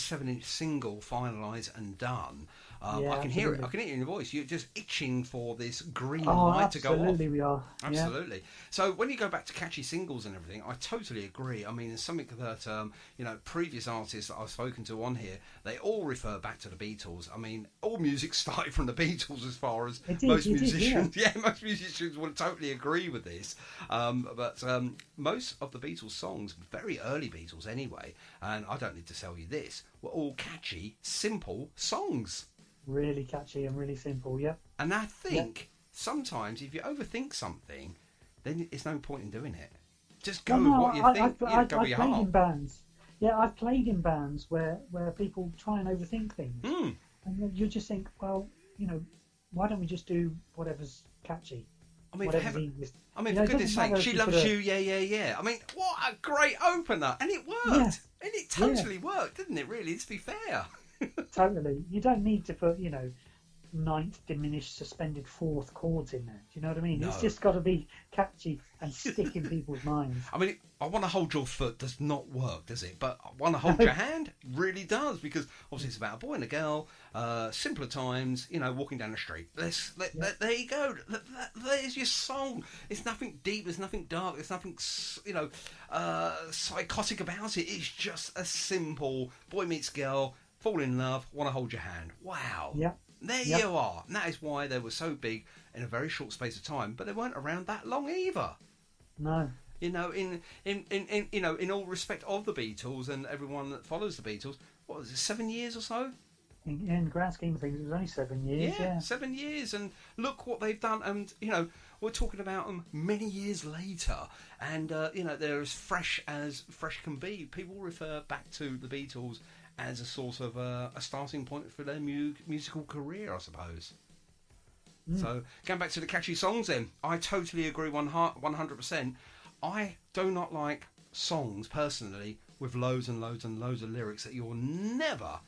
7-inch single finalised and done. I can hear it. I can hear it in your voice. You're just itching for this green light to go off. Absolutely, we are. Absolutely. Yeah. So when you go back to catchy singles and everything, I totally agree. I mean, it's something that previous artists that I've spoken to on here, they all refer back to the Beatles. I mean, all music started from the Beatles as far as most musicians. Yeah, most musicians would totally agree with this. But most of the Beatles songs, very early Beatles anyway, and I don't need to tell you this, were all catchy, simple songs. Really catchy and really simple, yeah. And I think sometimes if you overthink something, then there's no point in doing it. Just go with what you think. Go with your heart. In bands. Yeah, I've played in bands where people try and overthink things. And you just think, well, why don't we just do whatever's catchy? I mean, for goodness sake, She Loves You, yeah. I mean, what a great opener. And it worked. Yeah. And it totally worked, didn't it, really? Let's be fair. Totally. You don't need to put, ninth, diminished, suspended fourth chords in there. Do you know what I mean? No. It's just got to be catchy and stick in people's minds. I mean, I Want to Hold Your Foot does not work, does it? But I Want to Hold Your Hand really does, because obviously it's about a boy and a girl, simpler times, walking down the street. There you go. There's your song. It's nothing deep. There's nothing dark. There's nothing, psychotic about it. It's just a simple boy meets girl, fall in love, want to hold your hand. Wow. Yeah. There you are. And that is why they were so big in a very short space of time, but they weren't around that long either. No. In all respect of the Beatles and everyone that follows the Beatles, what was it, 7 years or so? In the grand scheme of things, it was only 7 years. Yeah, 7 years, and look what they've done. And we're talking about them many years later, and they're as fresh can be. People refer back to the Beatles as a sort of a starting point for their musical career, I suppose. So, going back to the catchy songs then, I totally agree 100%. I do not like songs, personally, with loads and loads and loads of lyrics that you'll never,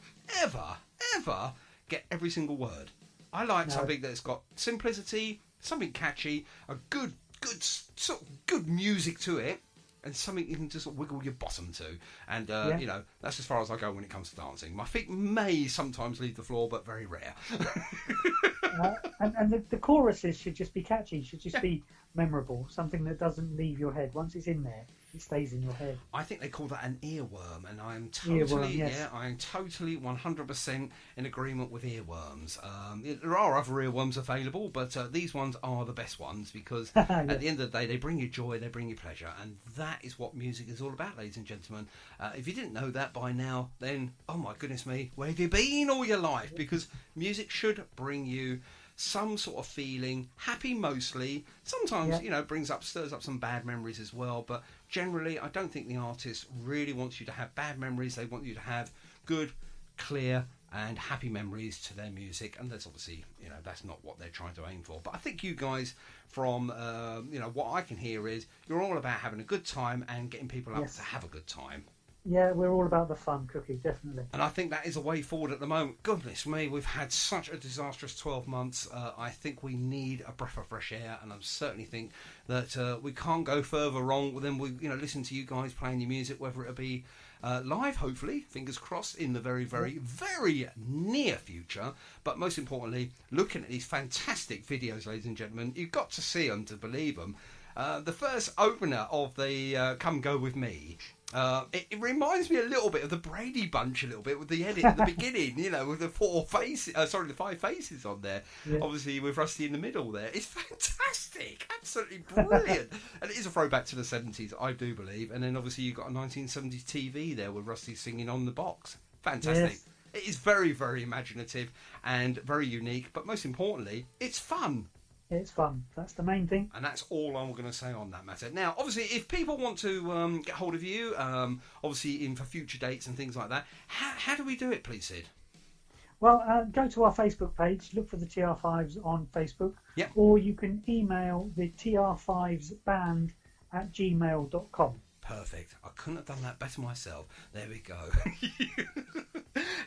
ever, ever get every single word. I like something that's got simplicity, something catchy, a good good music to it, and something you can just wiggle your bottom to. And that's as far as I go when it comes to dancing. My feet may sometimes leave the floor, but very rare. And the choruses should just be catchy, should just be memorable, something that doesn't leave your head. Once it's in there, it stays in your head. I think they call that an earworm, and I am totally, I am totally 100% in agreement with earworms. There are other earworms available, but these ones are the best ones because at the end of the day, they bring you joy, they bring you pleasure, and that is what music is all about, ladies and gentlemen. If you didn't know that by now, then, oh my goodness me, where have you been all your life? Because music should bring you some sort of feeling, happy mostly. Sometimes, stirs up some bad memories as well. But generally, I don't think the artist really wants you to have bad memories. They want you to have good, clear, and happy memories to their music. And that's obviously, that's not what they're trying to aim for. But I think you guys, from what I can hear is you're all about having a good time and getting people up to have a good time. Yeah, we're all about the fun, Cookie, definitely. And I think that is a way forward at the moment. Goodness me, we've had such a disastrous 12 months. I think we need a breath of fresh air, and I certainly think that we can't go further wrong than we, listen to you guys playing your music, whether it be live, hopefully, fingers crossed, in the very, very, very near future. But most importantly, looking at these fantastic videos, ladies and gentlemen, you've got to see them to believe them. The first opener of the Come Go With Me, it reminds me a little bit of the Brady Bunch, a little bit, with the edit at the beginning, with the the 5 faces on there. Yeah. Obviously, with Rusty in the middle there. It's fantastic, absolutely brilliant. And it is a throwback to the 70s, I do believe. And then obviously you've got a 1970s TV there with Rusty singing on the box. Fantastic. Yes. It is very, very imaginative and very unique, but most importantly, it's fun. It's fun. That's the main thing. And that's all I'm going to say on that matter. Now, obviously, if people want to get hold of you, obviously for future dates and things like that, how do we do it, please, Sid? Well, go to our Facebook page, look for the TR5's on Facebook, or you can email the TR5'sband@gmail.com. Perfect. I couldn't have done that better myself. There we go.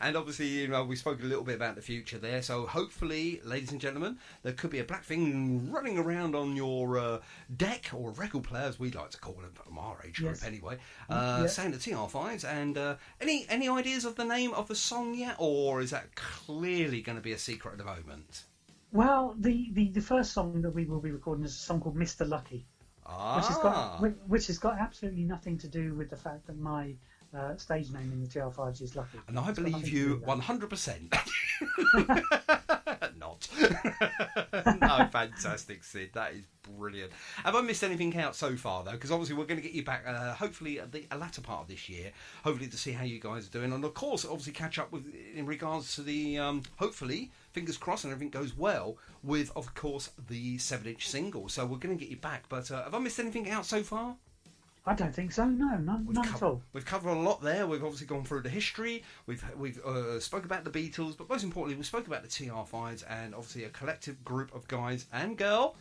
And obviously, we spoke a little bit about the future there. So hopefully, ladies and gentlemen, there could be a black thing running around on your deck, or record player, as we like to call them from our age group anyway, saying the TR5's. And any ideas of the name of the song yet? Or is that clearly going to be a secret at the moment? Well, the first song that we will be recording is a song called Mr. Lucky. Which has got absolutely nothing to do with the fact that my stage name in the TR5's is Lucky. And I believe you 100%. Not. No, fantastic, Sid. That is brilliant. Have I missed anything out so far, though? Because obviously we're going to get you back, hopefully at the latter part of this year, hopefully to see how you guys are doing. And of course, obviously catch up with in regards to the, hopefully, fingers crossed and everything goes well, with, of course, the 7-inch single. So we're going to get you back. But have I missed anything out so far? I don't think so. No, none at all. We've covered a lot there. We've obviously gone through the history. We've spoke about the Beatles, but most importantly, we spoke about the TR5's and obviously a collective group of guys and girl.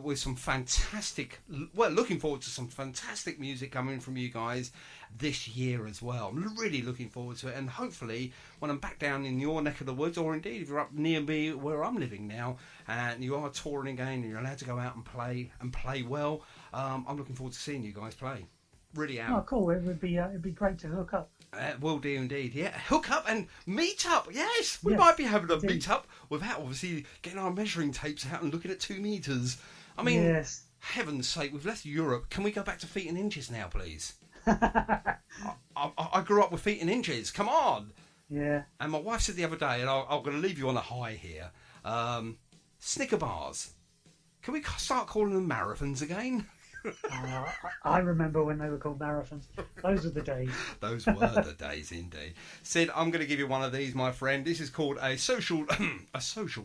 With some fantastic. Well, looking forward to some fantastic music coming from you guys this year as well. I'm really looking forward to it, and hopefully, when I'm back down in your neck of the woods, or indeed if you're up near me where I'm living now, and you are touring again, and you're allowed to go out and play well. I'm looking forward to seeing you guys play. Really am. Oh, cool! It'd be great to hook up. Will do indeed. Yeah, hook up and meet up. Yes, we might be having a meet up without obviously getting our measuring tapes out and looking at 2 meters. I mean, heaven's sake, we've left Europe. Can we go back to feet and inches now, please? I grew up with feet and inches. Come on. Yeah. And my wife said the other day, and I'm going to leave you on a high here. Snicker bars. Can we start calling them marathons again? I remember when they were called marathons. Those were the days. Those were the days indeed. Sid, I'm going to give you one of these, my friend. This is called a social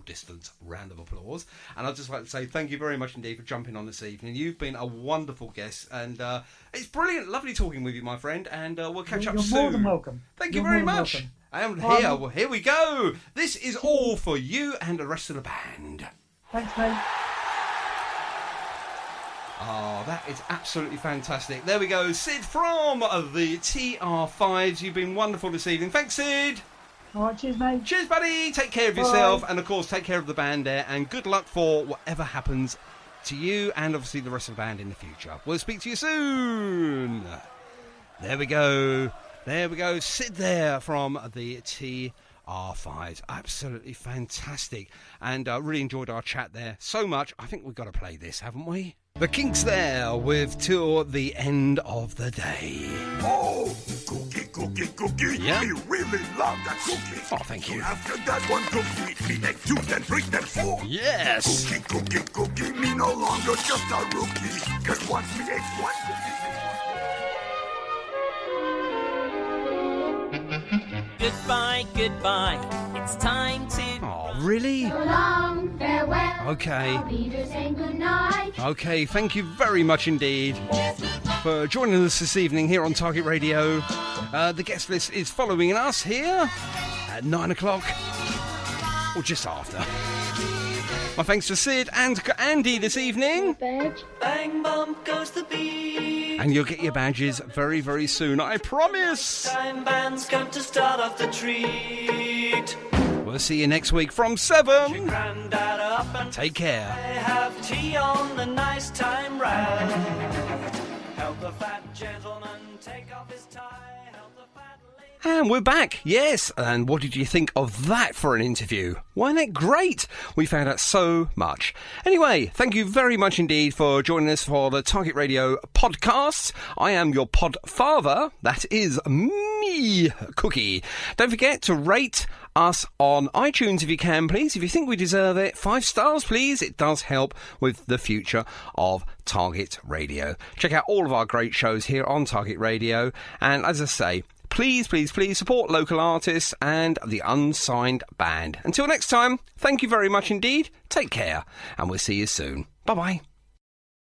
distance round of applause. And I'd just like to say thank you very much indeed for jumping on this evening. You've been a wonderful guest, and it's brilliant. Lovely talking with you, my friend. And we'll catch up soon. You're more than welcome. Thank you very much. And here we go. This is all for you and the rest of the band. Thanks, mate. Oh, that is absolutely fantastic. There we go. Sid from the TR5's. You've been wonderful this evening. Thanks, Sid. All right, cheers, mate. Cheers, buddy. Take care of yourself. And, of course, take care of the band there. And good luck for whatever happens to you and obviously the rest of the band in the future. We'll speak to you soon. There we go. Sid there from the TR5's. Absolutely fantastic. And really enjoyed our chat there so much. I think we've got to play this, haven't we? The Kinks there with Till the End of the Day. Oh, cookie. Yeah. We really love that cookie. Oh, thank you. So after that one cookie, me make 2, then 3, then 4. Yes. Cookie, me no longer just a rookie. Cause once me ate one Goodbye, it's time to... Oh, really? So long, farewell. Okay. Leaders and good night. Okay, thank you very much indeed for joining us this evening here on Target Radio. The guest list is following us here at 9 o'clock, or just after. My thanks to Sid and Andy this evening. Bang bump goes the beat. And you'll get your badges very, very soon, I promise. Time bands come to start off the treat. We'll see you next week from 7. Granddad up and Take care. I have tea on the nice time raft. Help the fat gentleman take off his tie. Help the fat lady. And we're back, yes. And what did you think of that for an interview? Wasn't it great? We found out so much. Anyway, thank you very much indeed for joining us for the Target Radio podcast. I am your pod father. That is me, Cookie. Don't forget to rate us on iTunes if you can, please. If you think we deserve it, 5 stars, please. It does help with the future of Target Radio. Check out all of our great shows here on Target Radio. And as I say, please support local artists and the unsigned band. Until next time, thank you very much indeed. Take care, and we'll see you soon. Bye-bye.